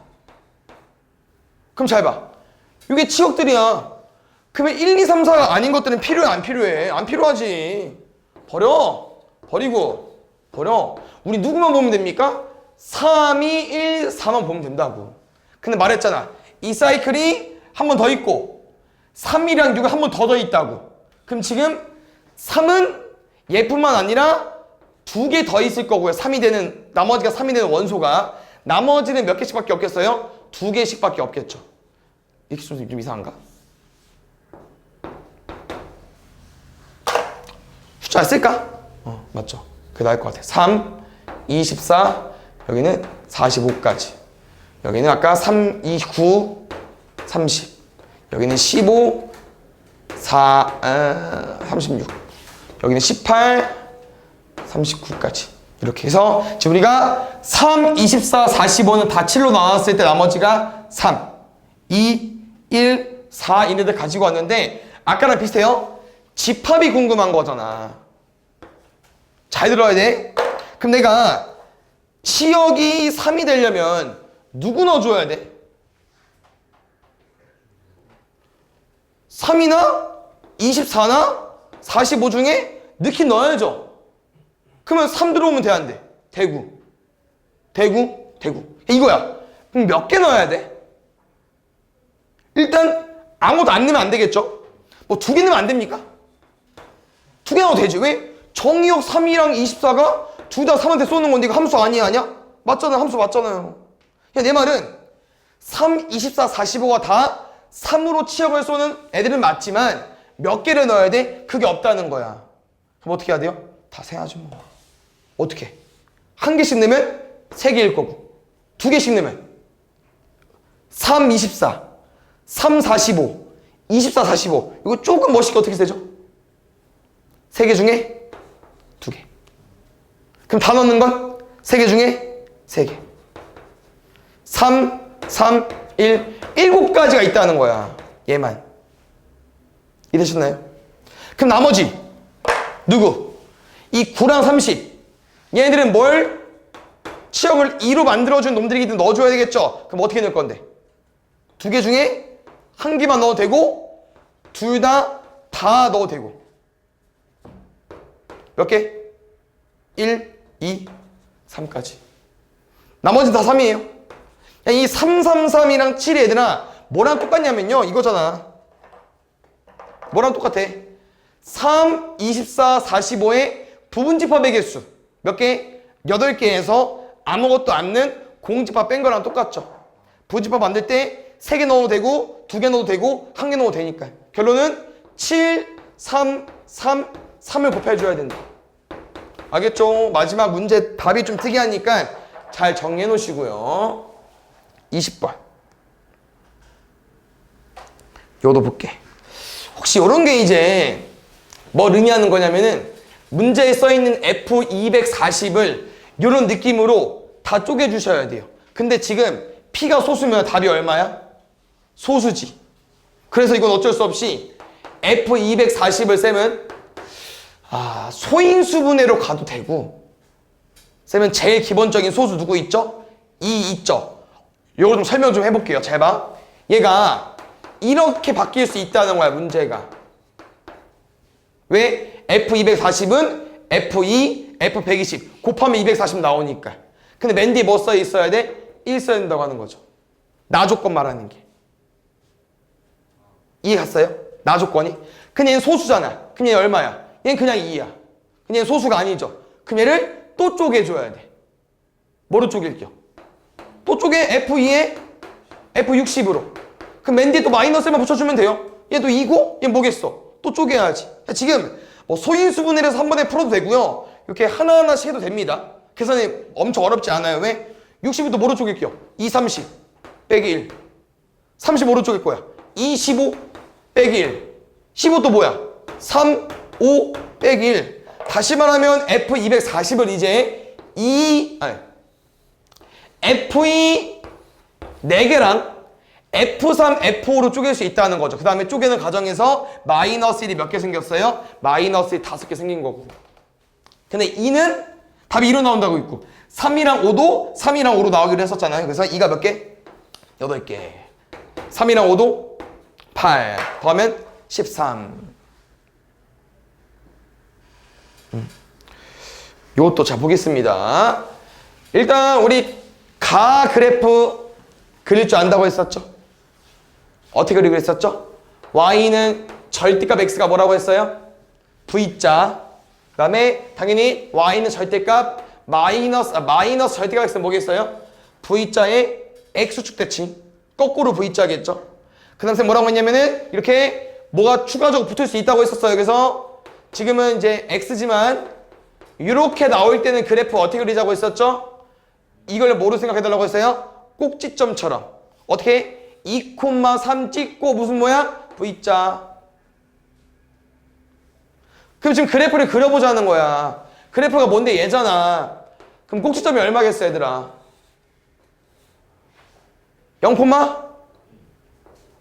그럼 잘 봐. 이게 치역들이야. 그러면 1, 2, 3, 4가 아닌 것들은 필요해 안 필요해? 안 필요하지. 버리고 우리 누구만 보면 됩니까? 3, 2, 1, 4만 보면 된다고. 근데 말했잖아. 이 사이클이 한 번 더 있고 3이랑 6이 한 번 더 있다고. 그럼 지금 3은 얘뿐만 아니라 2개 더 있을 거고요. 나머지가 3이 되는 원소가. 나머지는 몇 개씩밖에 없겠어요? 2개씩밖에 없겠죠. 이렇게 좀 이상한가? 숫자 쓸까? 맞죠. 그게 나을 것 같아. 3, 24, 여기는 45까지. 여기는 아까 3, 2, 9, 30. 여기는 15, 36. 여기는 18, 39까지. 이렇게 해서 지금 우리가 3, 24, 45는 다 7로 나왔을 때 나머지가 3, 2, 1, 4 이네들 가지고 왔는데 아까랑 비슷해요. 집합이 궁금한 거잖아. 잘 들어야 돼. 그럼 내가 치역이 3이 되려면 누구 넣어줘야 돼? 3이나 24나 45 중에 넣긴 넣어야죠. 그러면 3 들어오면 돼, 안 돼? 대구. 이거야. 그럼 몇 개 넣어야 돼? 일단 아무것도 안 넣으면 안 되겠죠? 뭐 2개 넣으면 안 됩니까? 2개 넣어도 되지. 왜? 정의역 3이랑 24가 둘 다 3한테 쏘는 건데 이거 함수 아니야? 맞잖아요. 함수 맞잖아요. 내 말은 3, 24, 45가 다 3으로 치역을 쏘는 애들은 맞지만 몇 개를 넣어야 돼? 그게 없다는 거야. 그럼 어떻게 해야 돼요? 다 세야죠 뭐. 어떻게? 한 개씩 넣으면 3개일 거고 2개씩 넣으면 3, 24, 3, 45, 24, 45 이거 조금 멋있게 어떻게 되죠? 3개 중에 2개. 그럼 다 넣는 건 3개 중에 3개. 3, 3, 1, 7가지가 있다는 거야. 얘만. 이해되셨나요? 그럼 나머지 누구? 이 9랑 30 얘네들은 뭘? 치역을 2로 만들어준 놈들이기 넣어줘야 되겠죠? 그럼 어떻게 넣을 건데? 2개 중에 1개만 넣어도 되고 둘 다 넣어도 되고 몇 개? 1, 2, 3까지. 나머지는 다 3이에요. 이 3, 3, 3이랑 7이 얘들아 뭐랑 똑같냐면요. 이거잖아. 뭐랑 똑같아? 3, 24, 45의 부분집합의 개수 몇 개? 8개에서 아무것도 않는 공집합 뺀 거랑 똑같죠. 부분집합 만들 때 3개 넣어도 되고 2개 넣어도 되고 1개 넣어도 되니까 결론은 7, 3, 3, 3을 곱해줘야 된다. 알겠죠? 마지막 문제 답이 좀 특이하니까 잘 정리해 놓으시고요. 20번 요도 볼게. 혹시 이런 게 이제 뭘 의미하는 거냐면은 문제에 써있는 F240을 이런 느낌으로 다 쪼개주셔야 돼요. 근데 지금 P가 소수면 답이 얼마야? 소수지. 그래서 이건 어쩔 수 없이 F240을 쌤은 소인수분해로 가도 되고 쌤은 제일 기본적인 소수 누구 있죠? 2 있죠? 요거 좀 설명 좀 해볼게요. 잘 봐. 얘가 이렇게 바뀔 수 있다는 거야 문제가. 왜? F240은 F2, F120 곱하면 240 나오니까. 근데 맨 뒤에 뭐 써 있어야 돼? 1 써야 된다고 하는 거죠. 나 조건 말하는 게. 이해 갔어요? 나 조건이? 근데 얘는 소수잖아. 그럼 얘 얼마야? 얘는 그냥 2야. 근데 얘는 소수가 아니죠. 그럼 얘를 또 쪼개줘야 돼. 뭐로 쪼갤게요? 또 쪼개 F2에 F60으로. 그럼 맨 뒤에 또 마이너스만 붙여주면 돼요. 얘도 2고 얘는 뭐겠어? 또 쪼개야지. 지금 뭐 소인수분해해서 한 번에 풀어도 되고요. 이렇게 하나하나씩 해도 됩니다. 계산이 엄청 어렵지 않아요. 왜? 60부터 뭐로 쪼갤게요? 2, 30 빼기 1. 35로 쪼갤 거야. 2, 15 빼기 1. 15 또 뭐야? 3, 5 빼기 1. 다시 말하면 F240을 이제 F2 4개랑 F3, F5로 쪼갤 수 있다는 거죠. 그 다음에 쪼개는 과정에서 마이너스 1이 몇 개 생겼어요? 마이너스 1 5개 생긴 거고. 근데 2는 답이 2로 나온다고 있고 3이랑 5도 3이랑 5로 나오기로 했었잖아요. 그래서 2가 몇 개? 8개. 3이랑 5도 8 더하면 13. 요것도 자 보겠습니다. 일단 우리 가 그래프 그릴 줄 안다고 했었죠? 어떻게 그리기로 했었죠? y는 절대값 x가 뭐라고 했어요? v자. 그 다음에 당연히 y는 절대값 마이너스 절대값 x는 뭐겠어요? v자의 x축 대칭. 거꾸로 v자겠죠? 그 다음에 뭐라고 했냐면은 이렇게 뭐가 추가적으로 붙을 수 있다고 했었어요. 그래서 지금은 이제 x지만 이렇게 나올 때는 그래프 어떻게 그리자고 했었죠? 이걸 뭐로 생각해달라고 했어요? 꼭지점처럼. 어떻게? 2,3 찍고 무슨 뭐야? V자. 그럼 지금 그래프를 그려보자는 거야. 그래프가 뭔데? 얘잖아. 그럼 꼭지점이 얼마겠어 얘들아? 0 콤마?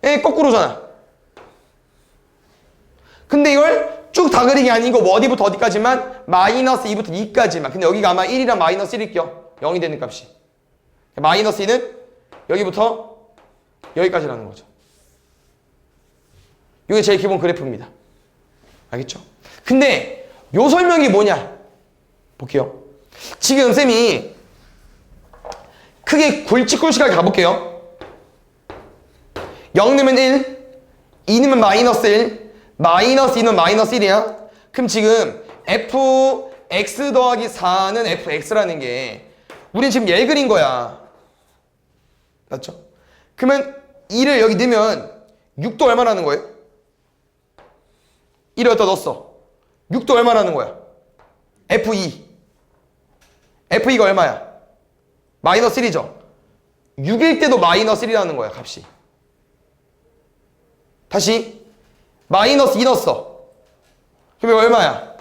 예, 거꾸로잖아. 근데 이걸 쭉 다 그린 게 아니고 뭐 어디부터 어디까지만? 마이너스 2부터 2까지만. 근데 여기가 아마 1이랑 마이너스 1일 껴. 0이 되는 값이. 마이너스 2는 여기부터 여기까지라는 거죠. 이게 제일 기본 그래프입니다. 알겠죠? 근데 요 설명이 뭐냐? 볼게요. 지금 쌤이 크게 굵직굵직하게 가볼게요. 0 넣으면 1, 2 넣으면 마이너스 1, 마이너스 2는 마이너스 1이야. 그럼 지금 fx 더하기 4는 fx라는 게 우린 지금 얘 그린 거야. 맞죠? 그러면 2를 여기 넣으면 6도 얼마라는 거예요? 1을 여기다 넣었어. 6도 얼마라는 거야? F2. F2가 얼마야? 마이너스 1이죠? 6일 때도 마이너스 1이라는 거야, 값이. 다시 마이너스 2 넣었어. 그럼 얼마야?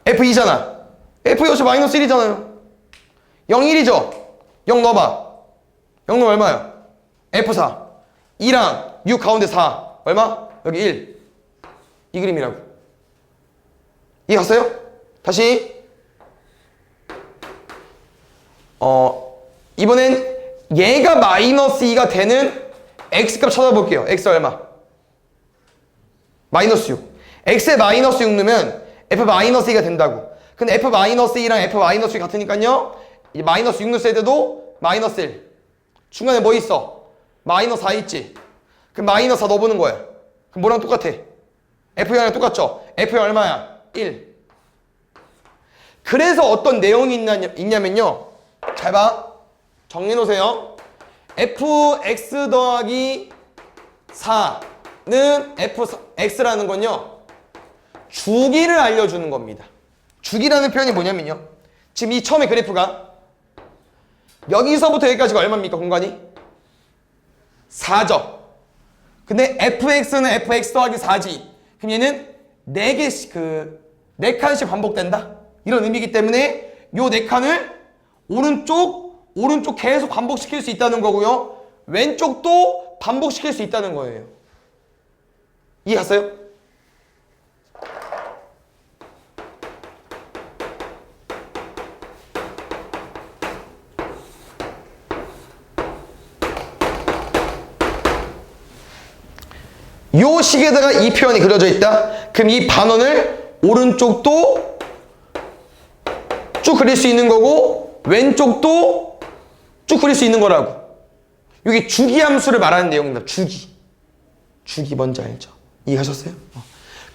F2잖아. F2 역시 마이너스 1이잖아요. 0, 1이죠? 0 넣어봐. 0 넣으면 얼마야? F4. 2랑 6 가운데 4. 얼마? 여기 1. 이 그림이라고. 이해 갔어요? 다시. 이번엔 얘가 마이너스 2가 되는 x값 찾아볼게요. x 얼마? 마이너스 6. x에 마이너스 6 넣으면 f 마이너스 2가 된다고. 근데 f 마이너스 2랑 f 마이너스 2 같으니까요. 이 마이너스 6 넣었을 때도 마이너스 1. 중간에 뭐 있어? 마이너스 4 있지? 그럼 마이너스 4 넣어보는 거야. 그럼 뭐랑 똑같아? F형이랑 똑같죠? F형 얼마야? 1. 그래서 어떤 내용이 있냐면요. 잘 봐. 정리해놓으세요. fx 더하기 4는 fx라는 건요. 주기를 알려주는 겁니다. 주기라는 표현이 뭐냐면요. 지금 이 처음에 그래프가 여기서부터 여기까지가 얼마입니까? 공간이? 4죠. 근데 fx는 fx 더하기 4지. 그럼 얘는 4개씩 4칸씩 반복된다. 이런 의미이기 때문에 요 4칸을 오른쪽 계속 반복시킬 수 있다는 거고요. 왼쪽도 반복시킬 수 있다는 거예요. 이해갔어요? 요 식에다가 이 표현이 그려져 있다. 그럼 이 반원을 오른쪽도 쭉 그릴 수 있는 거고 왼쪽도 쭉 그릴 수 있는 거라고. 이게 주기함수를 말하는 내용입니다. 주기 뭔지 알죠? 이해하셨어요?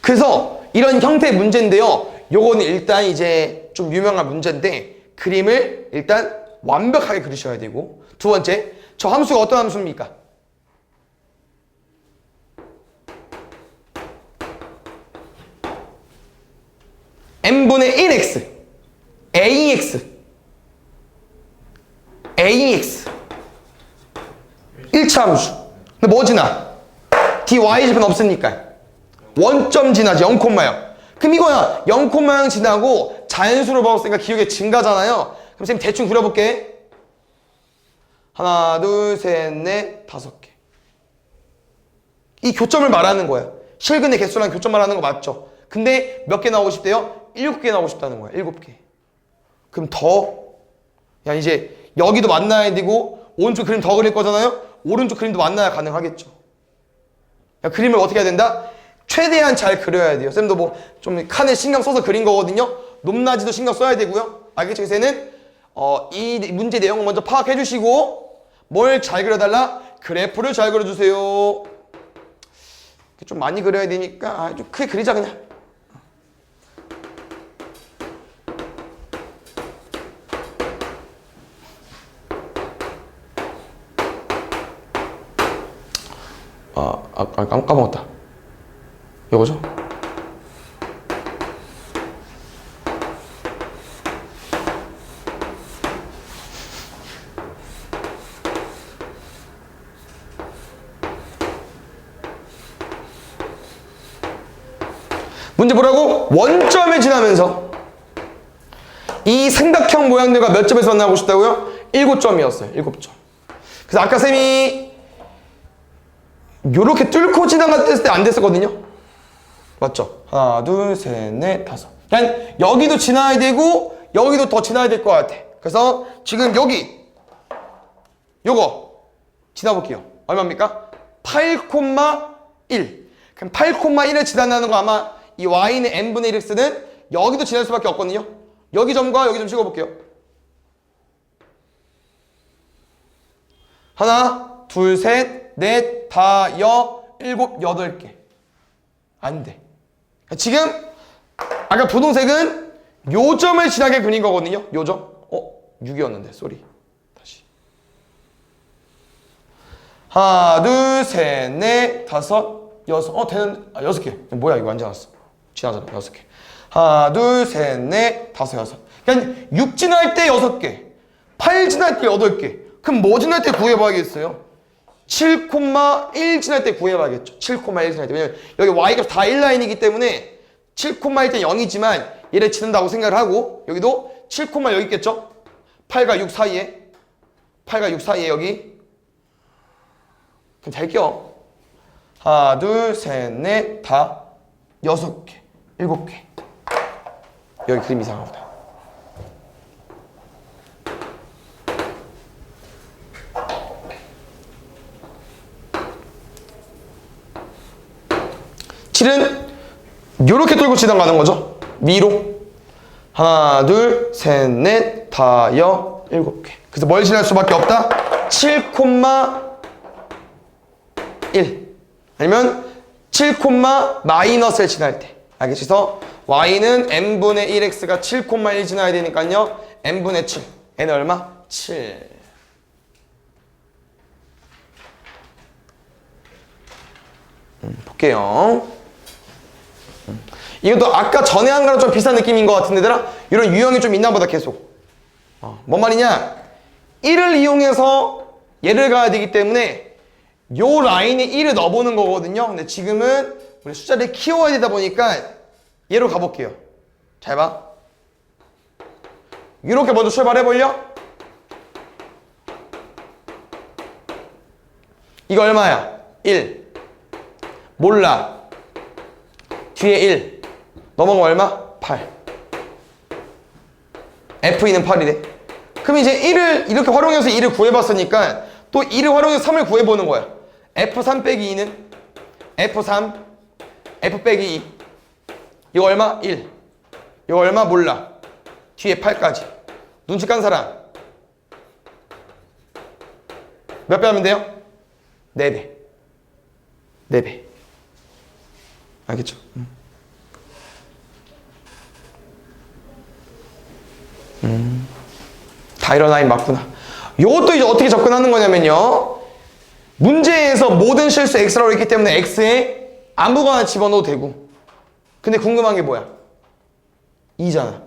그래서 이런 형태의 문제인데요. 요거는 일단 이제 좀 유명한 문제인데 그림을 일단 완벽하게 그리셔야 되고, 두 번째, 저 함수가 어떤 함수입니까? n분의 1x ax 1차 함수. 근데 뭐 지나? dy제편 없으니까 원점 지나지. 0, 0. 그럼 이거야 0,0 지나고 자연수로 봤으니까 기울기 증가잖아요. 그럼 쌤 대충 그려볼게. 하나, 둘, 셋, 넷, 5개. 이 교점을 말하는 거야. 실근의 개수랑 교점 말하는 거 맞죠? 근데 몇 개 나오고 싶대요? 7개 나오고 싶다는 거야. 7개. 그럼 야 이제 여기도 만나야 되고 오른쪽 그림 더 그릴 거잖아요. 오른쪽 그림도 만나야 가능하겠죠. 야, 그림을 어떻게 해야 된다? 최대한 잘 그려야 돼요. 쌤도 뭐 좀 칸에 신경 써서 그린 거거든요. 높낮이도 신경 써야 되고요. 알겠죠? 그래서는 이 문제 내용을 먼저 파악해 주시고 뭘 잘 그려달라? 그래프를 잘 그려주세요. 좀 많이 그려야 되니까 좀 크게 그리자 그냥. 까먹었다. 이거죠? 문제 뭐라고? 원점에 지나면서 이 삼각형 모양들과 몇 점에서 만나고 싶다고요? 7점이었어요. 7점. 그래서 아까 쌤이 요렇게 뚫고 지나갔을 때 안 됐었거든요. 맞죠? 하나, 둘, 셋, 넷, 다섯. 그냥 여기도 지나야 되고 여기도 더 지나야 될 것 같아. 그래서 지금 여기 요거 지나볼게요. 얼마입니까? 8,1. 그럼 8,1을 지나는 거 아마 이 y는 n분의 1x는 여기도 지날 수밖에 없거든요. 여기 점과 여기 점 찍어볼게요. 하나, 둘, 셋, 넷, 다, 일곱, 여덟 개. 안 돼. 지금 아까 분홍색은 요 점을 지나게 그린 거거든요. 요 점. 6이었는데 쏘리. 다시. 하나, 둘, 셋, 넷, 다섯, 여섯. 되는. 여섯 개. 뭐야 이거 안 지났어. 지나잖아. 여섯 개. 하나, 둘, 셋, 넷, 다섯, 여섯. 그러니까 6 지날 때 6개, 8 지날 때 8개. 그럼 뭐 지날 때 구해봐야겠어요? 7,1 지날 때 구해봐야겠죠. 7,1 지날 때. 왜냐면 여기 y값 다 1라인이기 때문에 7,1 때 0이지만 얘를 지른다고 생각을 하고 여기도 7, 여기 있겠죠? 8과 6 사이에 8과 6 사이에 여기 그럼 잘 껴. 하나, 둘, 셋, 넷, 다 6개, 7개. 여기 그림 이상합니다. 칠은 요렇게 뚫고 지나가는 거죠. 위로. 하나, 둘, 셋, 넷, 다, 7개. 그래서 뭘 지날 수밖에 없다? 7,1. 아니면 7, 마이너스를 지날 때. 알겠지? 그래서 y는 n분의 1x가 7,1 지나야 되니까요. n분의 7. n은 얼마? 7. 볼게요. 이것도 아까 전에 한 거랑 좀 비슷한 느낌인 것 같은데 얘들아? 이런 유형이 좀 있나 보다 계속. 뭔 말이냐? 1을 이용해서 얘를 가야 되기 때문에 요 라인에 1을 넣어보는 거거든요. 근데 지금은 우리 숫자를 키워야 되다 보니까 얘로 가볼게요. 잘 봐. 이렇게 먼저 출발해볼려? 이거 얼마야? 1. 몰라. 뒤에 1. 넘어가면 얼마? 8. F2는 8이래. 그럼 이제 1을 이렇게 활용해서 2를 구해봤으니까 또 2를 활용해서 3을 구해보는 거야. F3 빼기 2는 F3 F 빼기 2. 이거 얼마? 1. 이거 얼마? 몰라. 뒤에 8까지. 눈치 깐 사람. 몇 배 하면 돼요? 4배. 4배. 알겠죠? 다 일어나인 맞구나. 요것도 이제 어떻게 접근하는 거냐면요. 문제에서 모든 실수 x라고 했기 때문에 x에 아무거나 집어넣어도 되고. 근데 궁금한 게 뭐야? 2잖아.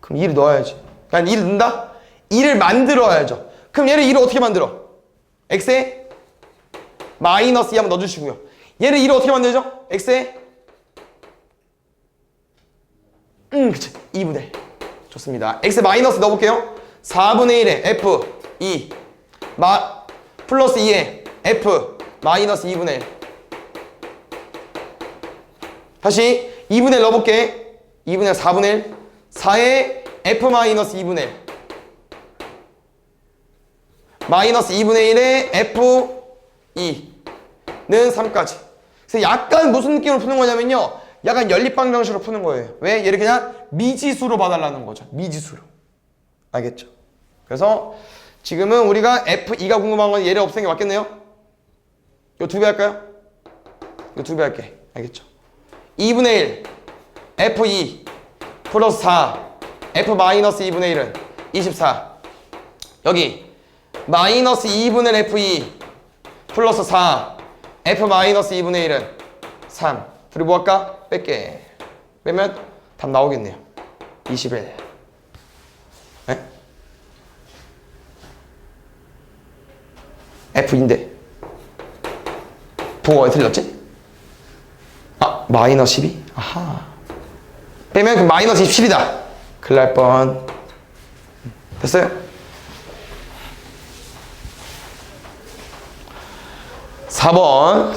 그럼 2를 넣어야지. 그러니까 2를 넣는다? 2를 만들어야죠. 그럼 얘를 2를 어떻게 만들어? x에 마이너스 2 한번 넣어주시고요. 얘를 2를 어떻게 만들죠? x에 그치. 2분의 1. 좋습니다. x 마이너스 넣어볼게요. 4분의 1에 f 2 플러스 2에 f 마이너스 2분의 1. 다시 2분의 1 넣어볼게. 2분의 1 4분의 1 4에 f 마이너스 2분의 1 마이너스 2분의 1에 f 2는 3까지. 그래서 약간 무슨 느낌으로 푸는 거냐면요. 약간 연립방 정식으로 푸는 거예요. 왜? 얘를 그냥 미지수로 봐달라는 거죠. 미지수로. 알겠죠? 그래서 지금은 우리가 F2가 궁금한 건 얘를 없애는 게 맞겠네요? 이거 2배 할까요? 이거 2배 할게. 알겠죠? 2분의 1 F2 플러스 4 F 마이너스 2분의 1은 24. 여기 마이너스 2분의 F2 플러스 4 F 마이너스 2분의 1은 3. 둘이 뭐 할까? 뺄게. 빼면 답 나오겠네요. 21. 네? F인데 부호가 왜 틀렸지? 마이너스 12? 아하. 빼면 그 마이너스 27이다. 큰일 날 뻔. 됐어요? 4번.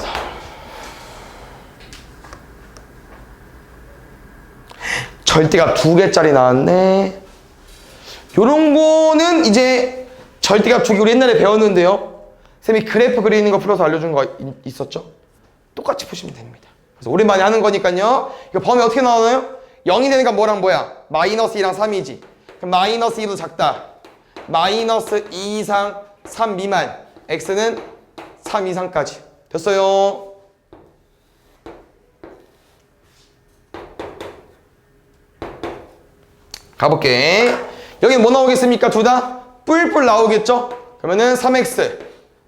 절대값 2개짜리 나왔네. 요런 거는 이제 절대값 2개 우리 옛날에 배웠는데요. 쌤이 그래프 그리는 거 풀어서 알려준 거 있었죠? 똑같이 푸시면 됩니다. 그래서 오랜만에 하는 거니까요. 이거 범위 어떻게 나오나요? 0이 되니까 뭐랑 뭐야? 마이너스 2랑 3이지. 그럼 마이너스 2도 작다. 마이너스 2 이상 3 미만. x는 3 이상까지. 됐어요? 가볼게. 여기 뭐 나오겠습니까? 둘 다 뿔뿔 나오겠죠? 그러면은 3x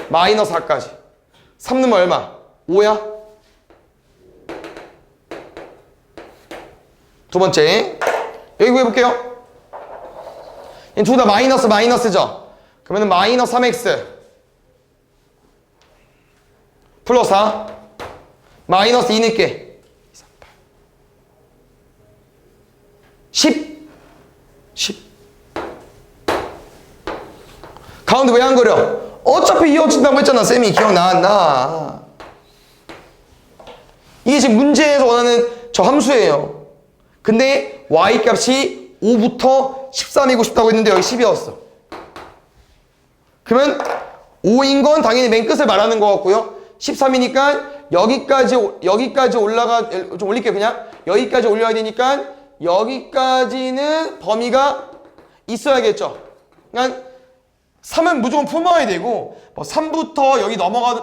마이너스 4까지. 3 넣으면 얼마? 5야? 두 번째. 여기 구해볼게요. 둘 다 마이너스죠? 그러면은 마이너스 3x 플러스 4 마이너스 2 넣게 10 가운데 왜 안 그려? 어차피 이어진다고 했잖아. 쌤이 기억나? 이게 지금 문제에서 원하는 저 함수예요. 근데 y값이 5부터 13이고 싶다고 했는데 여기 10이었어. 그러면 5인 건 당연히 맨 끝을 말하는 것 같고요. 13이니까 여기까지 올라가, 좀 올릴게요. 그냥 여기까지 올려야 되니까 여기까지는 범위가 있어야겠죠. 그러니까 3은 무조건 품어야 되고 뭐 3부터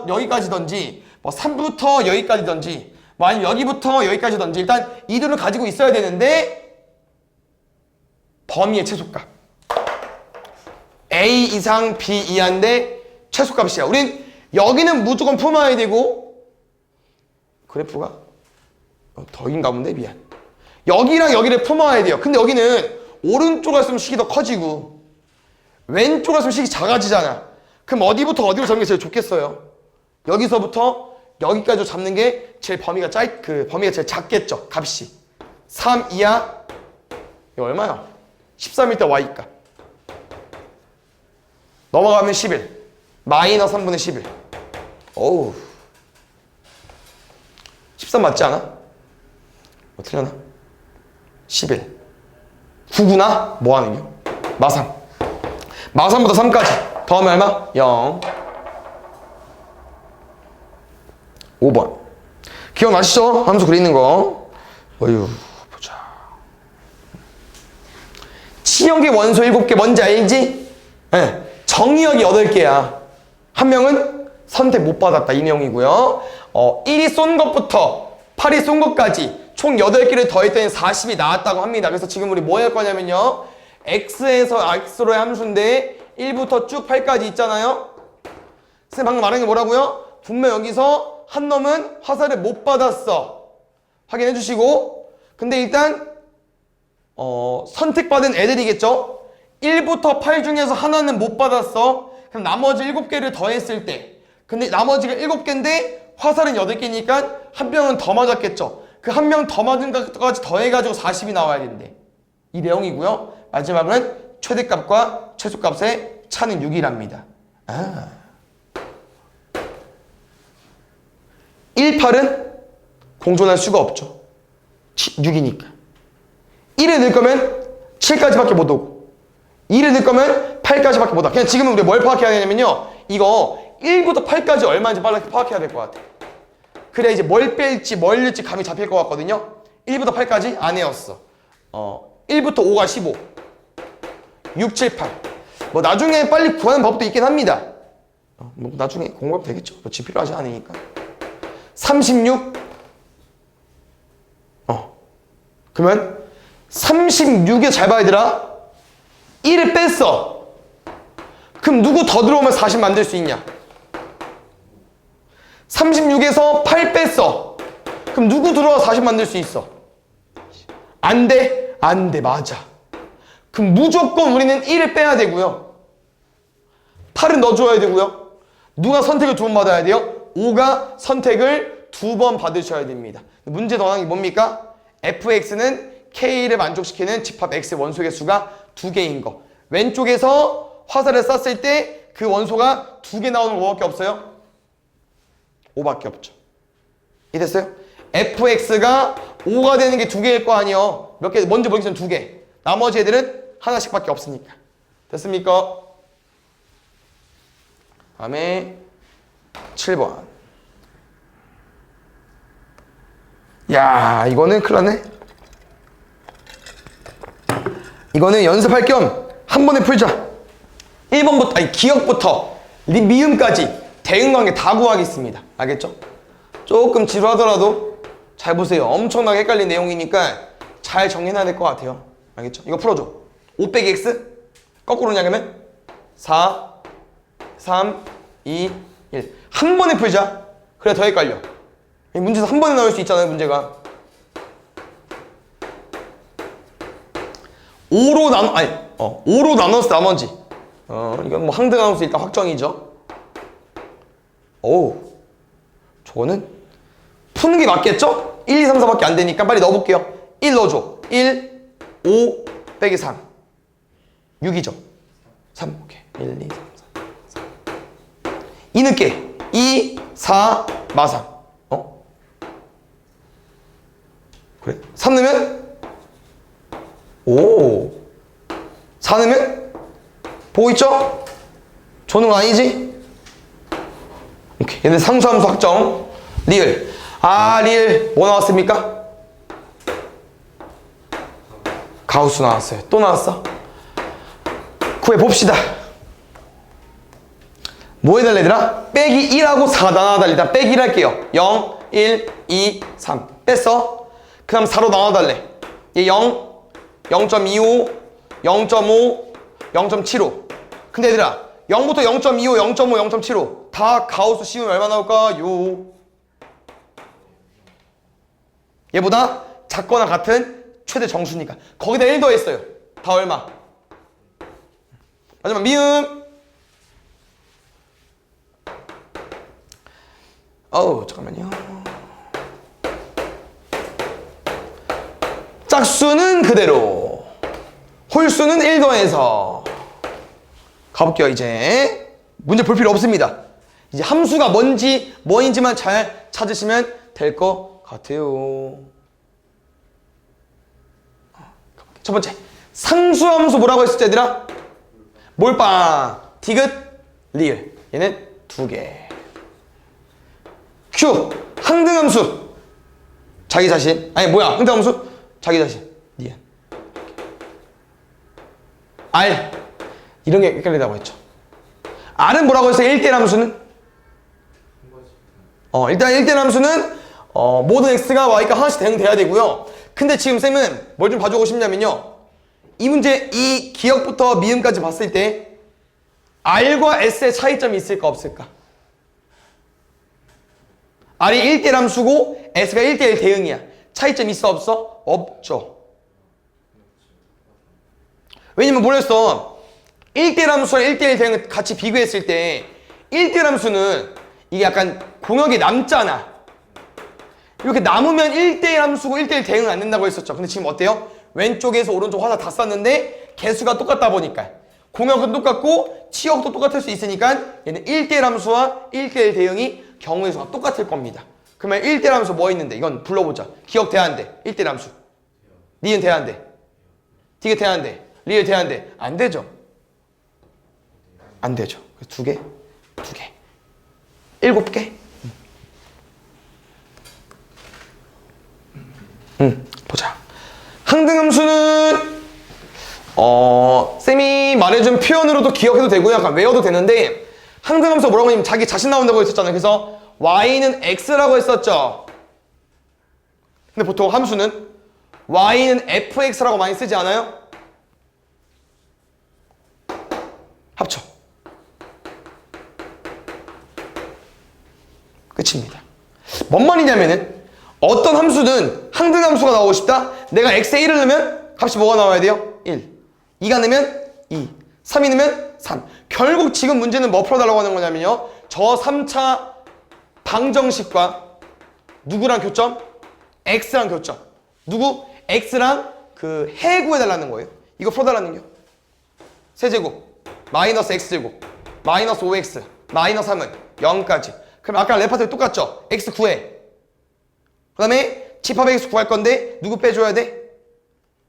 여기까지든지 뭐 3부터 여기까지든지 뭐 아니면 여기부터 여기까지든지 일단 이들을 가지고 있어야 되는데 범위의 최소값 A 이상 B 이하인데 최소값이야. 우린 여기는 무조건 품어야 되고 그래프가 더인가 본데 미안. 여기랑 여기를 품어야 돼요. 근데 여기는 오른쪽에 있으면 식이 더 커지고 왼쪽에 있으면 식이 작아지잖아. 그럼 어디부터 어디로 잡는 게 제일 좋겠어요? 여기서부터 여기까지 잡는 게 제일 범위가 범위가 제일 작겠죠. 값이 3 이하 이거 얼마야? 13일 때 y값 넘어가면 11 마이너스 3분의 11 어우 13 맞지 않아? 틀렸나? 11 9구나? 뭐하는 겨? 마삼부터 3까지 더하면 얼마? 0 5번 기억나시죠? 함수 그리는 거 어휴 보자. 치역의 원소 7개 뭔지 알지? 네. 정의역이 8개야. 한 명은 선택 못 받았다 이 내용이고요. 1이 쏜 것부터 8이 쏜 것까지 총 8개를 더했더니 40이 나왔다고 합니다. 그래서 지금 우리 뭐 할 거냐면요. x에서 x로의 함수인데 1부터 쭉 8까지 있잖아요. 선생님 방금 말한 게 뭐라고요? 분명 여기서 한 놈은 화살을 못 받았어. 확인해 주시고 근데 일단 선택받은 애들이겠죠? 1부터 8 중에서 하나는 못 받았어. 그럼 나머지 7개를 더했을 때 근데 나머지가 7개인데 화살은 8개니까 한 명은 더 맞았겠죠? 그 한 명 더 맞은 것까지 더해가지고 40이 나와야 된대. 이 내용이고요. 마지막은 최대값과 최소값의 차는 6이랍니다. 1, 8은 공존할 수가 없죠. 6이니까. 1을 넣을 거면 7까지밖에 못 오고 2를 넣을 거면 8까지밖에 못 와. 그냥 지금은 우리가 뭘 파악해야 되냐면요. 이거 1부터 8까지 얼마인지 빨리 파악해야 될 것 같아. 그래야 이제 뭘 뺄지 뭘 넣을지 감이 잡힐 것 같거든요. 1부터 8까지 안 외웠어. 1부터 5가 15 6, 7, 8 뭐 나중에 빨리 구하는 법도 있긴 합니다. 뭐 나중에 공부하면 되겠죠. 지 필요하지 않으니까 36 그러면 36에 잘 봐야 되라 1을 뺐어. 그럼 누구 더 들어오면 40 만들 수 있냐? 36에서 8 뺐어. 그럼 누구 들어와 40 만들 수 있어? 안 돼? 안 돼. 맞아. 그럼 무조건 우리는 1을 빼야 되고요. 8은 넣어줘야 되고요. 누가 선택을 2번 받아야 돼요? 5가 선택을 2번 받으셔야 됩니다. 문제 정황이 뭡니까? fx는 K를 만족시키는 집합 X의 원소 개수가 2개인 거. 왼쪽에서 화살을 쐈을 때 그 원소가 2개 나오는 거 뭐밖에 없어요? 5밖에 없죠. 이해됐어요? fx가 5가 되는 게 2개일 거 아니에요. 몇 개? 먼저 보기 전 2개. 나머지 애들은 하나씩밖에 없으니까. 됐습니까? 다음에 7번. 야, 이거는 큰일 났네. 이거는 연습할 겸 한 번에 풀자. 1번부터, 아니 기억부터 미음까지 대응관계 다 구하겠습니다. 알겠죠? 조금 지루하더라도 잘 보세요. 엄청나게 헷갈린 내용이니까 잘 정리해야 될 것 같아요. 알겠죠? 이거 풀어줘. 5 빼기 x 거꾸로냐 그러면 4 3 2 1 한 번에 풀자. 그래 더 헷갈려. 문제에서 한 번에 나올 수 있잖아요. 문제가 5로 나눠 5로 나눴을 때 나머지 이건 뭐 항등함수 일단 확정이죠. 오, 저거는 푸는 게 맞겠죠? 1, 2, 3, 4밖에 안 되니까 빨리 넣어볼게요. 1 넣어줘. 1, 5 빼기 3 6이죠. 3 오케이. 1, 2, 3, 4 2 넣게. 2, 4, 마3 그래. 3 넣으면 오 4 넣으면 보고 있죠? 조는 아니지? 오케이. 얘네 상수함수 확정. 리을. 리을 뭐 나왔습니까? 가우스 나왔어요. 또 나왔어? 구해봅시다. 뭐 해달래 얘들아? 빼기 1하고 4 나눠달래. 일단 빼기 1 할게요. 0, 1, 2, 3 뺐어. 그 다음 4로 나눠달래. 얘 0, 0.25, 0.5, 0.75. 근데 얘들아 0부터 0.25, 0.5, 0.75 다 가우스 씌우면 얼마 나올까요? 얘보다 작거나 같은 최대 정수니까 거기다 1 더했어요. 다 얼마? 마지막 미음. 잠깐만요. 짝수는 그대로, 홀수는 1 더해서 가볼게요. 이제 문제 볼 필요 없습니다. 이제 함수가 뭐인지만 잘 찾으시면 될 것 같아요. 첫 번째 상수함수 뭐라고 했었지 얘들아? 몰빵, 디귿, 리을. 얘는 2개. Q 항등함수 자기 자신. 항등함수 자기 자신. 리을. R 이런 게 헷갈리다고 했죠. R은 뭐라고 했어요? 1대1 함수는? 일단 1대1 함수는 모든 x가 y가 하나씩 대응돼야 되고요. 근데 지금 쌤은 뭘 좀 봐주고 싶냐면요. 이 문제 이 기억부터 미음까지 봤을 때 R과 S의 차이점이 있을까 없을까? R이 1대1 함수고 S가 1대1 대응이야. 차이점 있어 없어? 없죠. 왜냐면 뭐랬어? 1대1 함수와 1대1 대응을 같이 비교했을 때 1대1 함수는 이게 약간 공역이 남잖아. 이렇게 남으면 1대1 함수고 1대1 대응은 안 된다고 했었죠. 근데 지금 어때요? 왼쪽에서 오른쪽 화살 다 쐈는데 개수가 똑같다 보니까 공역은 똑같고 치역도 똑같을 수 있으니까 얘는 1대1 함수와 1대1 대응이 경우의 수가 똑같을 겁니다. 그러면 1대1 함수 뭐 있는데? 이건 불러보자. 기억 돼야 안 돼? 1대1 함수. 니은 돼야 안 돼? 디귿 돼야 안 돼? 리을 돼야 안 돼? 안 되죠. 안 되죠. 2개, 2개, 7개. 보자. 항등함수는 쌤이 말해준 표현으로도 기억해도 되고요. 약간 외워도 되는데 항등함수 뭐라고 하냐면 자기 자신 나온다고 했었잖아요. 그래서 y는 x라고 했었죠. 근데 보통 함수는 y는 fx라고 많이 쓰지 않아요? 합쳐. 끝입니다. 뭔 말이냐면은 어떤 함수든 항등함수가 나오고 싶다? 내가 x에 1을 넣으면 값이 뭐가 나와야 돼요? 1. 2가 넣으면 2. 3이 넣으면 3. 결국 지금 문제는 뭐 풀어달라고 하는 거냐면요. 저 3차 방정식과 누구랑 교점? x랑 교점. 누구? x랑 그 해구해달라는 거예요. 이거 풀어달라는 거. 세제곱 마이너스 x제곱 마이너스 5x 마이너스 3은 0까지. 그럼 아까 레파토리 똑같죠? x 구해. 그 다음에 집합 x 구할 건데 누구 빼줘야 돼?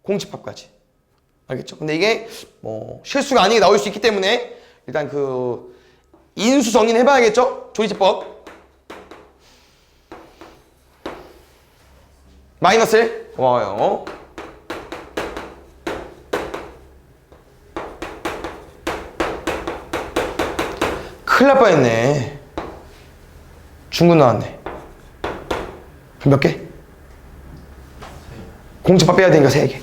공집합까지. 알겠죠? 근데 이게 뭐 실수가 아니게 나올 수 있기 때문에 일단 그 인수 정리는 해봐야겠죠? 조리제법. 마이너스 1 고마워요. 큰일 날 뻔했네. 중근 나왔네. 몇 개? 공집합 빼야 되니까 3개.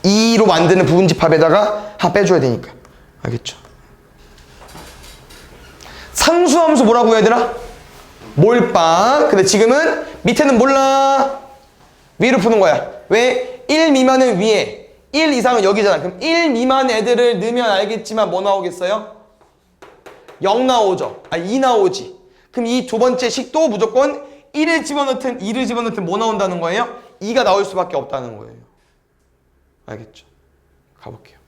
2로 만드는 부분집합에다가 하나 빼줘야 되니까. 알겠죠? 상수함수 뭐라고 해야 되나? 몰빵. 근데 지금은 밑에는 몰라. 위로 푸는 거야. 왜? 1 미만은 위에, 1 이상은 여기잖아. 그럼 1 미만 애들을 넣으면 알겠지만 뭐 나오겠어요? 0 나오죠. 2 나오지. 그럼 이 두 번째 식도 무조건 1을 집어넣든 2를 집어넣든 뭐 나온다는 거예요? 2가 나올 수밖에 없다는 거예요. 알겠죠? 가볼게요.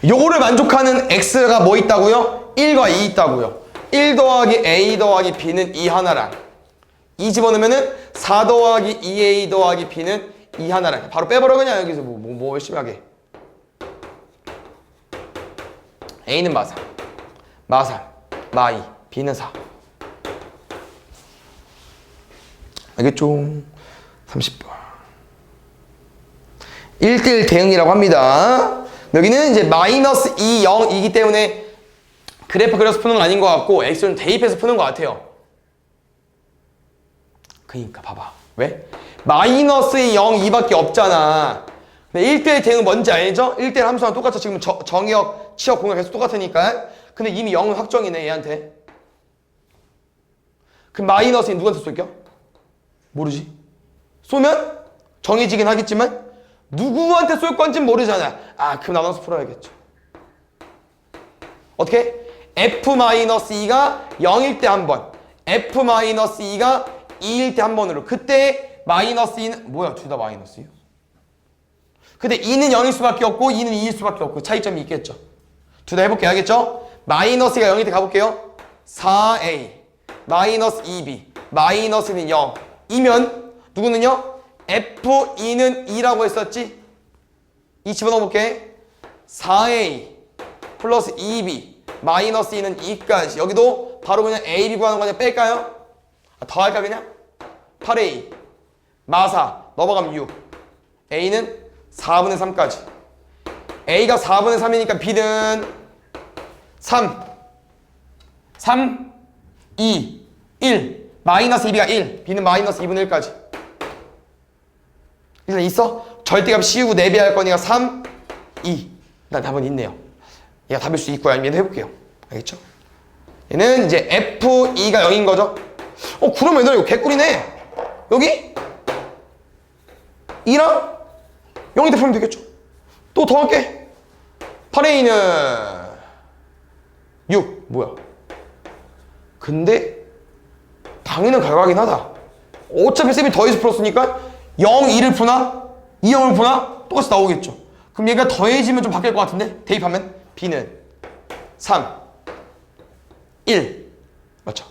요거를 만족하는 x가 뭐 있다고요? 1과 2 있다고요. 1 더하기 a 더하기 b는 2 하나랑 2 집어넣으면은 4 더하기 2a 더하기 b는 2 하나랑 바로 빼버려. 그냥 여기서 뭐 열심히 하게. a는 마3 마2 b는 4. 알겠죠? 30번 1대1 대응이라고 합니다. 여기는 이제 마이너스 2, 0이기 때문에 그래프 그려서 푸는 건 아닌 것 같고 x는 대입해서 푸는 것 같아요. 그니까 봐봐. 왜? 마이너스 2, 0, 2밖에 없잖아. 근데 1대1 대응은 뭔지 알죠? 1대1 함수랑 똑같아. 지금 정의역, 치역, 공역 계속 똑같으니까. 근데 이미 0은 확정이네 얘한테. 그럼 마이너스 2 누구한테 쏠게요? 모르지. 쏘면 정해지긴 하겠지만 누구한테 쏠 건진 모르잖아. 그럼 나눠서 풀어야겠죠. 어떻게? f-2가 0일 때 한 번, f-2가 2일 때 한 번으로. 그때 마이너스 2는 뭐야? 둘 다 마이너스요? 근데 2는 0일 수밖에 없고 2는 2일 수밖에 없고 차이점이 있겠죠. 둘 다 해볼게요. 알겠죠? 마이너스가 0일 때 가볼게요. 4a 마이너스 2b 마이너스는 0 이면 누구는요? f2는 2라고 했었지? 2 집어넣어 볼게. 4a 플러스 2b 마이너스 2는 2까지. 여기도 바로 그냥 a, b 구하는 거 그냥 뺄까요? 더 할까 그냥? 8a 마4 넘어가면 6 a는 4분의 3까지. a가 4분의 3이니까 b는 3 2 1 마이너스 2b가 1 b는 마이너스 2분의 1까지. 일단 있어? 절대값 씌우고 내비할 거니까 3 2 일단 답은 있네요. 얘가 답일 수 있고요. 아니면 얘도 해볼게요. 알겠죠? 얘는 이제 f2가 0인 거죠. 그러면 얘들아 이거 개꿀이네. 여기 2랑 0이 대 풀면 되겠죠. 또 더 할게. 8a는 6 뭐야? 근데 당연한 결과긴 하다. 어차피 쌤이 더해서 풀었으니까 0, 2를 푸나 2, 0을 푸나 똑같이 나오겠죠. 그럼 얘가 더해지면 좀 바뀔 것 같은데 대입하면 b는 3 1 맞죠?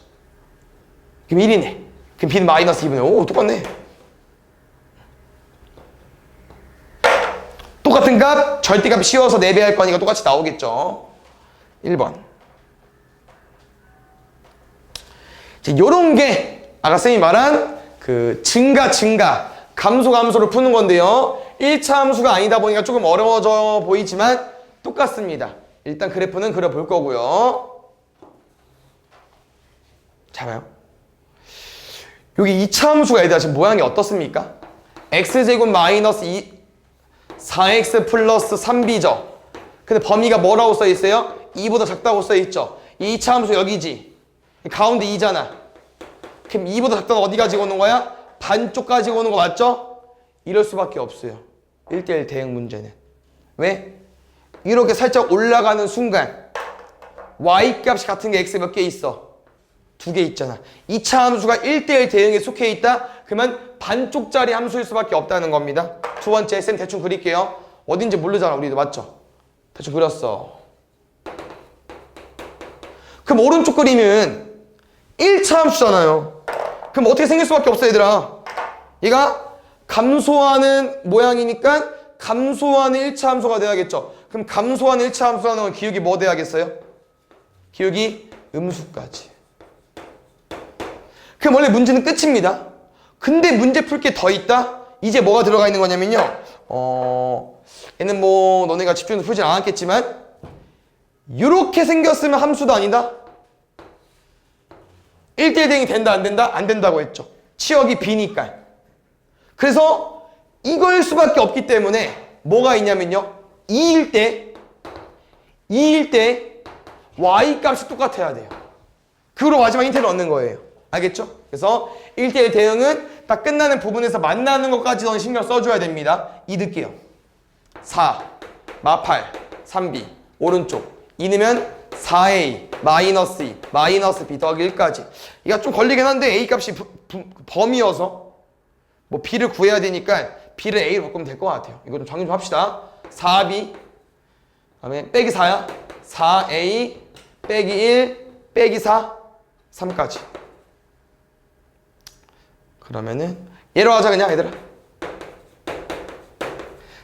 그럼 1이네. 그럼 b는 마이너스 2분의 오 똑같네. 똑같은 값 절대값 씌워서 내배할 거니까 똑같이 나오겠죠. 1번. 요런 게 아까 쌤이 말한 그 증가 감소를 푸는 건데요. 1차 함수가 아니다 보니까 조금 어려워져 보이지만 똑같습니다. 일단 그래프는 그려볼 거고요. 잘 봐요. 여기 2차 함수가 아니다. 지금 모양이 어떻습니까? x제곱 마이너스 4x 플러스 3b죠. 근데 범위가 뭐라고 써있어요? 2보다 작다고 써있죠. 이 2차 함수 여기지. 가운데 2잖아. 그럼 2보다 작다는 어디 가지고 오는 거야? 반쪽 가지고 오는 거 맞죠? 이럴 수밖에 없어요. 1대1 대응 문제는. 왜? 이렇게 살짝 올라가는 순간 y값이 같은 게 x 몇 개 있어? 두 개 있잖아. 2차 함수가 1대1 대응에 속해 있다? 그러면 반쪽짜리 함수일 수밖에 없다는 겁니다. 두 번째, 쌤 대충 그릴게요. 어딘지 모르잖아, 우리도. 맞죠? 대충 그렸어. 그럼 오른쪽 그림은 1차 함수잖아요. 그럼 어떻게 생길 수밖에 없어, 얘들아. 얘가 감소하는 모양이니까 감소하는 1차 함수가 돼야겠죠. 그럼 감소하는 1차 함수라는 건 기울기 뭐 돼야겠어요? 기울기 음수까지. 그럼 원래 문제는 끝입니다. 근데 문제 풀 게 더 있다? 이제 뭐가 들어가 있는 거냐면요. 얘는 뭐 너네가 집중해서 풀진 않았겠지만 이렇게 생겼으면 함수도 아니다? 1대1 대응이 된다 안 된다? 안 된다고 했죠. 치역이 B니까. 그래서 이거일 수밖에 없기 때문에 뭐가 있냐면요. 2일 때 y 값이 똑같아야 돼요. 그거로 마지막 힌트를 얻는 거예요. 알겠죠? 그래서 1대1 대응은 딱 끝나는 부분에서 만나는 것까지 넌 신경 써줘야 됩니다. 2 넣을게요. 4, 마8, 3b, 오른쪽 2 넣으면 4a, 마이너스 2, 마이너스 b 더하기 1까지. 이거 좀 걸리긴 한데 a 값이 범위여서 뭐 b를 구해야 되니까 b를 a로 바꾸면 될 것 같아요. 이거 좀 정리 좀 합시다. 4b, 그다음에 빼기 4야. 4a, 빼기 1, 빼기 4, 3까지. 그러면은 얘로 하자 그냥 얘들아.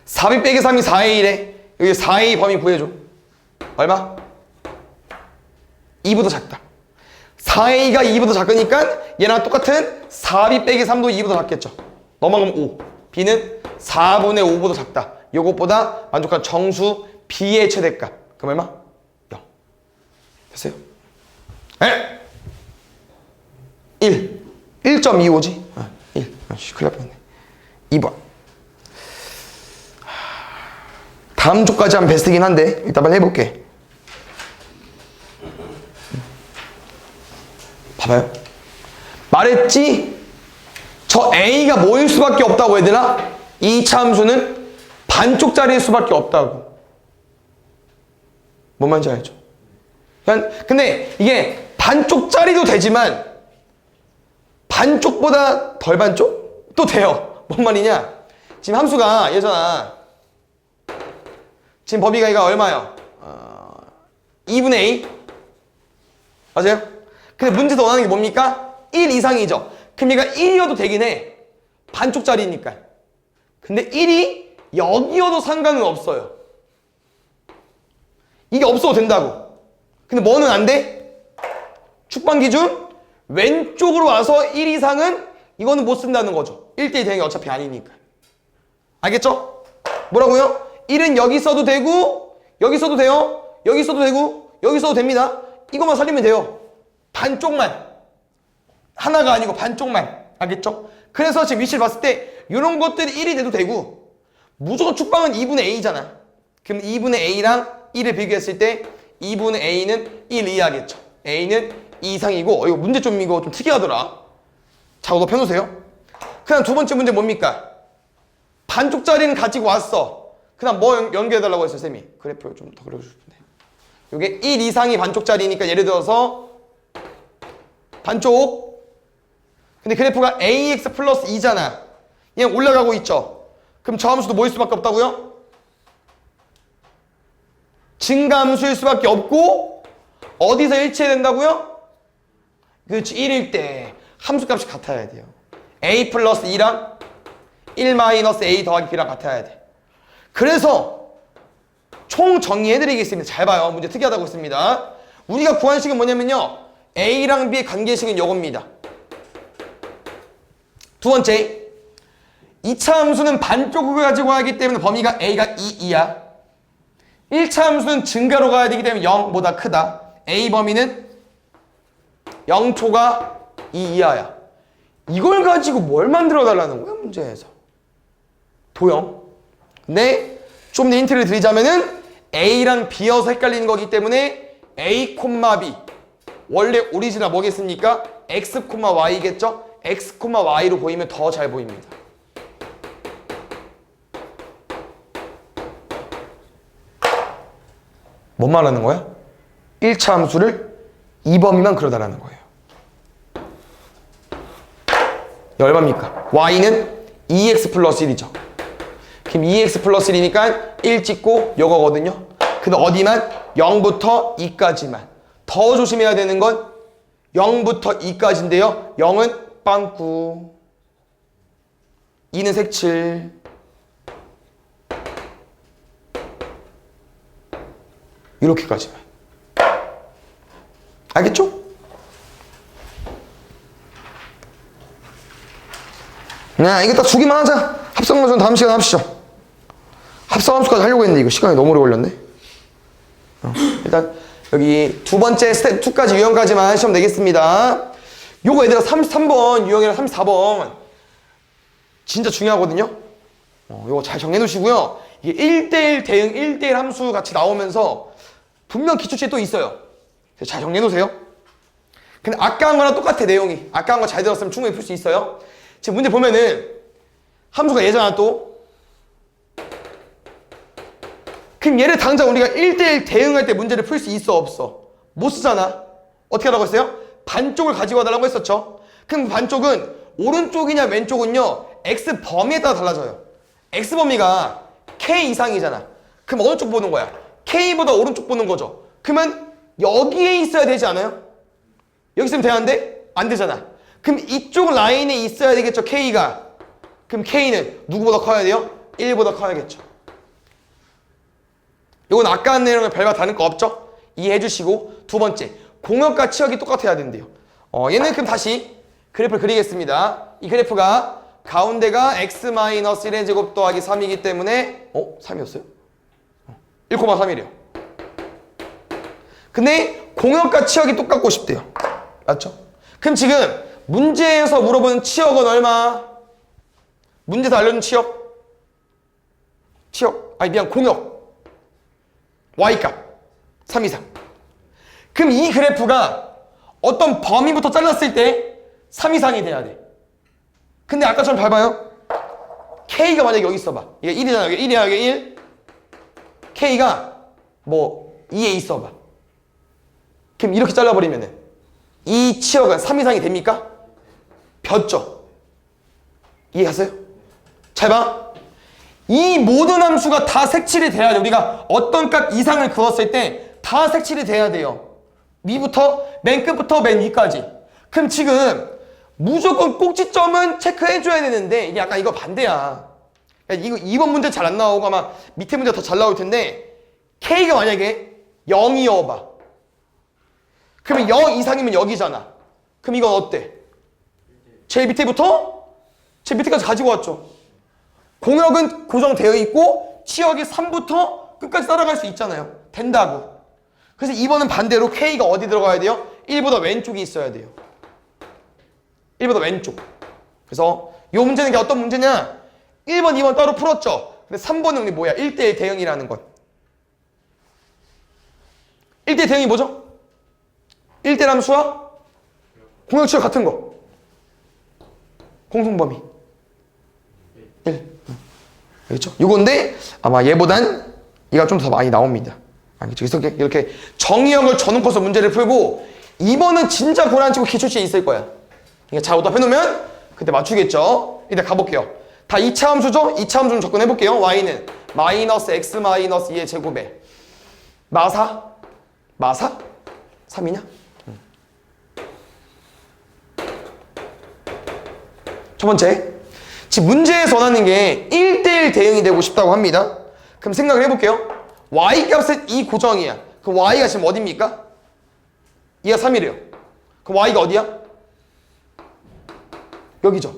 4b 빼기 3이 4a래. 여기 4a 범위 구해줘. 얼마? 2보다 작다. 4a가 2보다 작으니까 얘랑 똑같은 4b 빼기 3도 2보다 작겠죠. 넘어가면 5. b는 4분의 5보다 작다. 요것보다 만족한 정수 b의 최대값. 그럼 얼마? 0. 됐어요? 에? 1. 1.25지? 1. 큰일 날 뻔했네. 2번. 다음 조까지 하면 베스트긴 한데 이따 빨리 해볼게. 봐봐요. 말했지? 저 A가 뭐일 수밖에 없다고 얘들아? 이 참수는 반쪽짜리일 수밖에 없다고. 뭔 말인지 알죠? 근데 이게 반쪽짜리도 되지만 반쪽보다 덜 반쪽? 또 돼요. 뭔 말이냐? 지금 함수가 얘잖아. 지금 범위가 얘가 얼마예요? 2분의 A? 맞아요? 근데 문제에서 원하는 게 뭡니까? 1 이상이죠. 그럼 얘가 1이어도 되긴 해. 반쪽짜리니까. 근데 1이 여기여도 상관은 없어요. 이게 없어도 된다고. 근데 뭐는 안 돼? 축방 기준 왼쪽으로 와서 1 이상은 이거는 못 쓴다는 거죠. 1대1 대응이 어차피 아니니까. 알겠죠? 뭐라고요? 1은 여기 써도 되고 여기 써도 돼요. 여기 써도 되고 여기 써도 됩니다. 이것만 살리면 돼요. 반쪽만. 하나가 아니고 반쪽만. 알겠죠? 그래서 지금 위치를 봤을 때 이런 것들이 1이 돼도 되고 무조건 축방은 2분의 A잖아. 그럼 2분의 A랑 1을 비교했을 때 2분의 A는 1 이하겠죠. A는 2 이상이고 이거 문제 좀 이거 좀 특이하더라. 자, 이거 펴놓으세요. 그다음 두 번째 문제 뭡니까? 반쪽짜리는 가지고 왔어. 그다음 뭐 연결해달라고 했어요, 쌤이? 그래프를 좀 더 그려주고 싶은데. 이게 1 이상이 반쪽짜리니까 예를 들어서 반쪽. 근데 그래프가 ax 플러스 2잖아. 얘는 올라가고 있죠. 그럼 저 함수도 뭐일 수밖에 없다고요? 증가함수일 수밖에 없고 어디서 일치해야 된다고요? 그렇지. 1일 때 함수값이 같아야 돼요. a 플러스 2랑 1 마이너스 a 더하기 b랑 같아야 돼. 그래서 총 정리해드리겠습니다. 잘 봐요. 문제 특이하다고 했습니다. 우리가 구한 식은 뭐냐면요. a랑 b의 관계식은 이겁니다. 두 번째, 2차 함수는 반쪽을 가지고 가기 때문에 범위가 a가 2 이하. 1차 함수는 증가로 가야 되기 때문에 0보다 크다. a 범위는 0초가 2 이하야. 이걸 가지고 뭘 만들어 달라는 거야, 문제에서. 도형. 근데 좀 더 힌트를 드리자면은 a랑 b여서 헷갈리는 거기 때문에 a, b. 원래 오리지널 뭐겠습니까? x, y겠죠? x, y로 보이면 더 잘 보입니다. 뭔 말하는 거야? 1차 함수를 2범위만 그려달라는 거예요. 얼마입니까? y는 2x 플러스 1이죠. 그럼 2x 플러스 1이니까 1 찍고 요거거든요. 근데 어디만? 0부터 2까지만. 더 조심해야 되는 건 0부터 2까지인데요. 0은 빵꾸, 2는 색칠, 이렇게까지만. 알겠죠? 이거 딱 주기만 하자. 합성함수는 다음 시간에 합시죠. 합성함수까지 하려고 했는데 이거 시간이 너무 오래 걸렸네. 일단 여기 두 번째 스텝 2까지 유형까지만 하시면 되겠습니다. 요거 얘들아 33번 유형이랑 34번 진짜 중요하거든요. 요거 잘 정해 놓으시고요. 이게 1대1 대응 1대1 함수 같이 나오면서 분명 기출지에 또 있어요. 잘 정해 놓으세요. 근데 아까 한 거랑 똑같아 내용이. 아까 한 거 잘 들었으면 충분히 풀 수 있어요. 지금 문제 보면은 함수가 얘잖아 또. 그럼 얘를 당장 우리가 1대1 대응할 때 문제를 풀 수 있어 없어? 못 쓰잖아. 어떻게 하라고 했어요? 반쪽을 가지고 와달라고 했었죠. 그럼 반쪽은 오른쪽이냐 왼쪽은요 x 범위에 따라 달라져요. x 범위가 k 이상이잖아. 그럼 어느 쪽 보는 거야? k보다 오른쪽 보는 거죠. 그러면 여기에 있어야 되지 않아요? 여기 있으면 되는데 안 되잖아. 그럼 이쪽 라인에 있어야 되겠죠 k가. 그럼 k는 누구보다 커야 돼요? 1보다 커야겠죠. 이건 아까 한 내용을 별반 다른 거 없죠? 이해해 주시고 두 번째 공역과 치역이 똑같아야 된대요. 얘는 그럼 다시 그래프를 그리겠습니다. 이 그래프가 가운데가 x-1의 제곱 더하기 3이기 때문에 3이었어요? 1,3이래요. 근데 공역과 치역이 똑같고 싶대요. 맞죠? 그럼 지금 문제에서 물어보는 치역은 얼마? 문제에서 알려준 치역? 공역 y값 3 이상. 그럼 이 그래프가 어떤 범위부터 잘랐을 때 3 이상이 돼야 돼. 근데 아까처럼 봐봐요. k가 만약에 여기 있어봐. 이게 1이잖아. 여기 1이야. 여기 1. k가 뭐 2에 있어봐. 그럼 이렇게 잘라버리면은 이 치역은 3 이상이 됩니까? 벼죠. 이해하세요? 잘 봐. 이 모든 함수가 다 색칠이 돼야 돼. 우리가 어떤 값 이상을 그었을 때 다 색칠이 돼야 돼요. 위부터 맨 끝부터 맨 위까지. 그럼 지금 무조건 꼭지점은 체크해줘야 되는데 이게 약간 이거 반대야. 이거 2번 문제 잘 안 나오고 아마 밑에 문제 더 잘 나올 텐데 K가 만약에 0이어봐. 그러면 0 이상이면 여기잖아. 그럼 이건 어때? 제일 밑에부터 제일 밑에까지 가지고 왔죠. 공역은 고정되어 있고 치역이 3부터 끝까지 따라갈 수 있잖아요. 된다고. 그래서 2번은 반대로 K가 어디 들어가야 돼요? 1보다 왼쪽이 있어야 돼요. 1보다 왼쪽. 그래서 이 문제는 게 어떤 문제냐? 1번, 2번 따로 풀었죠. 근데 3번은 우리 뭐야? 1대1 대응이라는 것. 1대1 대응이 뭐죠? 1대1 함수와 공역 치역 같은 거. 공통범위 1. 알겠죠? 이건데 아마 얘보단 얘가 좀 더 많이 나옵니다. 알겠죠? 그래서 이렇게 정의역을 줘놓고서 문제를 풀고 2번은 진짜 고난치고 기출시에 있을 거야. 그러니까 잘 오답해놓으면 그때 맞추겠죠? 일단 가볼게요. 다 2차 함수죠? 2차 함수 좀 접근해볼게요. y는 마이너스 x 마이너스 2의 제곱에 마사? 3이냐? 첫 번째, 지금 문제에서 원하는 게 1대1 대응이 되고 싶다고 합니다. 그럼 생각을 해볼게요. y 값은 이 고정이야. 그럼 y가 지금 어디입니까? 얘가 3이래요. 그럼 y가 어디야? 여기죠.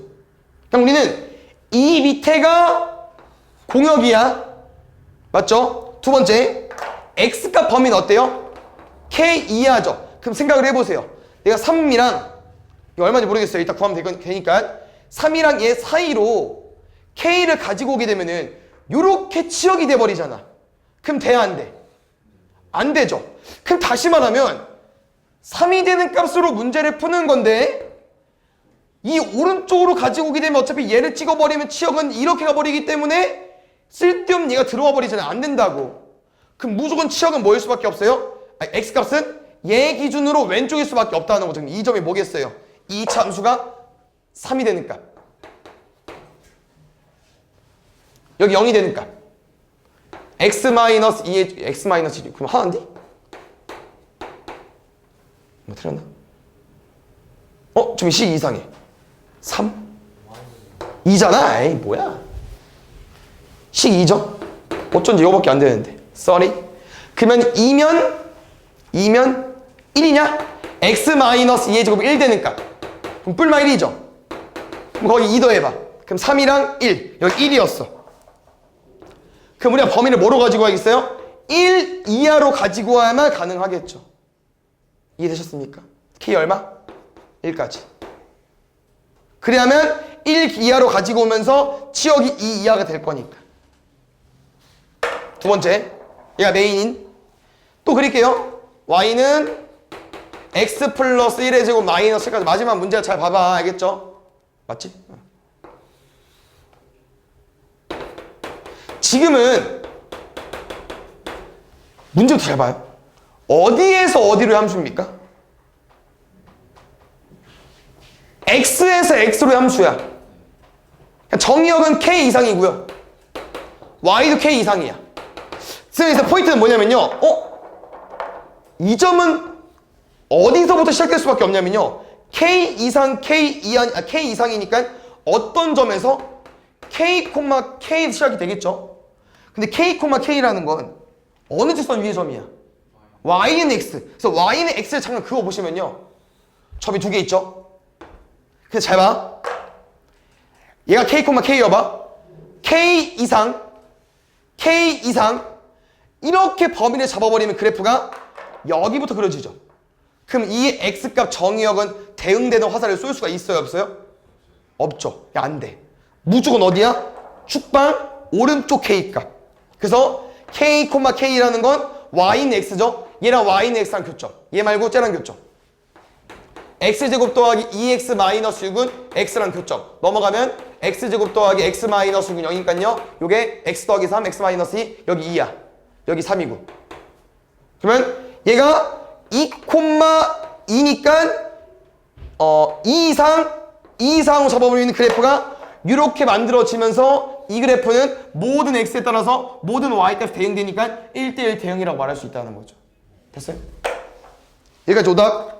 그럼 우리는 이 밑에가 공역이야. 맞죠? 두 번째, x값 범위는 어때요? k 이하죠. 그럼 생각을 해보세요. 내가 3이랑 이거 얼마인지 모르겠어요. 이따 구하면 되니까 3이랑 얘 사이로 k를 가지고 오게 되면은 요렇게 치역이 돼버리잖아. 그럼 돼야 안 돼? 안 되죠. 그럼 다시 말하면 3이 되는 값으로 문제를 푸는 건데 이 오른쪽으로 가지고 오게 되면 어차피 얘를 찍어버리면 치역은 이렇게 가버리기 때문에 쓸데없는 얘가 들어와 버리잖아요. 안 된다고. 그럼 무조건 치역은 뭐일 수밖에 없어요? x값은 얘 기준으로 왼쪽일 수밖에 없다는 거죠. 이 점이 뭐겠어요? 이 참수가 3이 되는 값. 여기 0이 되는 값. x-2의 x-1 그럼 하나인데? 뭐 틀렸나? 좀 식 이상해. 3? 2잖아. 에이 뭐야. 식 2죠? 어쩐지 이거밖에 안 되는데. sorry. 그러면 2면 1이냐? x-2의 제곱이 1 되는 값. 그럼 뿔마 1이죠? 그럼 거기 2 더해봐. 그럼 3이랑 1. 여기 1이었어. 그럼 우리가 범위를 뭐로 가지고 가겠어요? 1 이하로 가지고 와야만 가능하겠죠. 이해되셨습니까? k 얼마? 1까지. 그래야면 1 이하로 가지고 오면서 치역이 2 이하가 될 거니까. 두 번째, 얘가 메인인. 또 그릴게요. y는 x 플러스 1의 제곱 마이너스 1까지. 마지막 문제가 잘 봐봐. 알겠죠? 맞지? 지금은 문제부터 잘 봐요. 어디에서 어디로 함수입니까? x에서 x로의 함수야. 정의역은 k 이상이고요. y도 k 이상이야. 그래서 포인트는 뭐냐면요. 이 점은 어디서부터 시작될 수밖에 없냐면요. k 이상, k 이상이니까 어떤 점에서 k, k 시작이 되겠죠. 근데 k, k라는 건 어느 직선 위의 점이야? y는 x. 그래서 y는 x를 잠깐 그거 보시면요. 점이 두 개 있죠. 그래서 잘 봐. 얘가 k, k여봐. k 이상 이렇게 범위를 잡아버리면 그래프가 여기부터 그려지죠. 그럼 이 x값 정의역은 대응되는 화살을 쏠 수가 있어요, 없어요? 없죠. 안 돼. 무조건 어디야? 축방 오른쪽 k값. 그래서 k, k라는 건 y는 x죠. 얘랑 y는 x랑 교점. 얘 말고 쟤랑 교점. x제곱 더하기 2x-6은 x랑 교점. 넘어가면 x제곱 더하기 x-6은 0이니까요. 요게 x 더하기 3, x-2, 여기 2야. 여기 3이고. 그러면 얘가 2,2니까 2 이상으로 잡아버리는 그래프가 이렇게 만들어지면서 이 그래프는 모든 x에 따라서 모든 y 값이 대응되니까 1대1 대응이라고 말할 수 있다는 거죠. 됐어요? 여기까지 오답.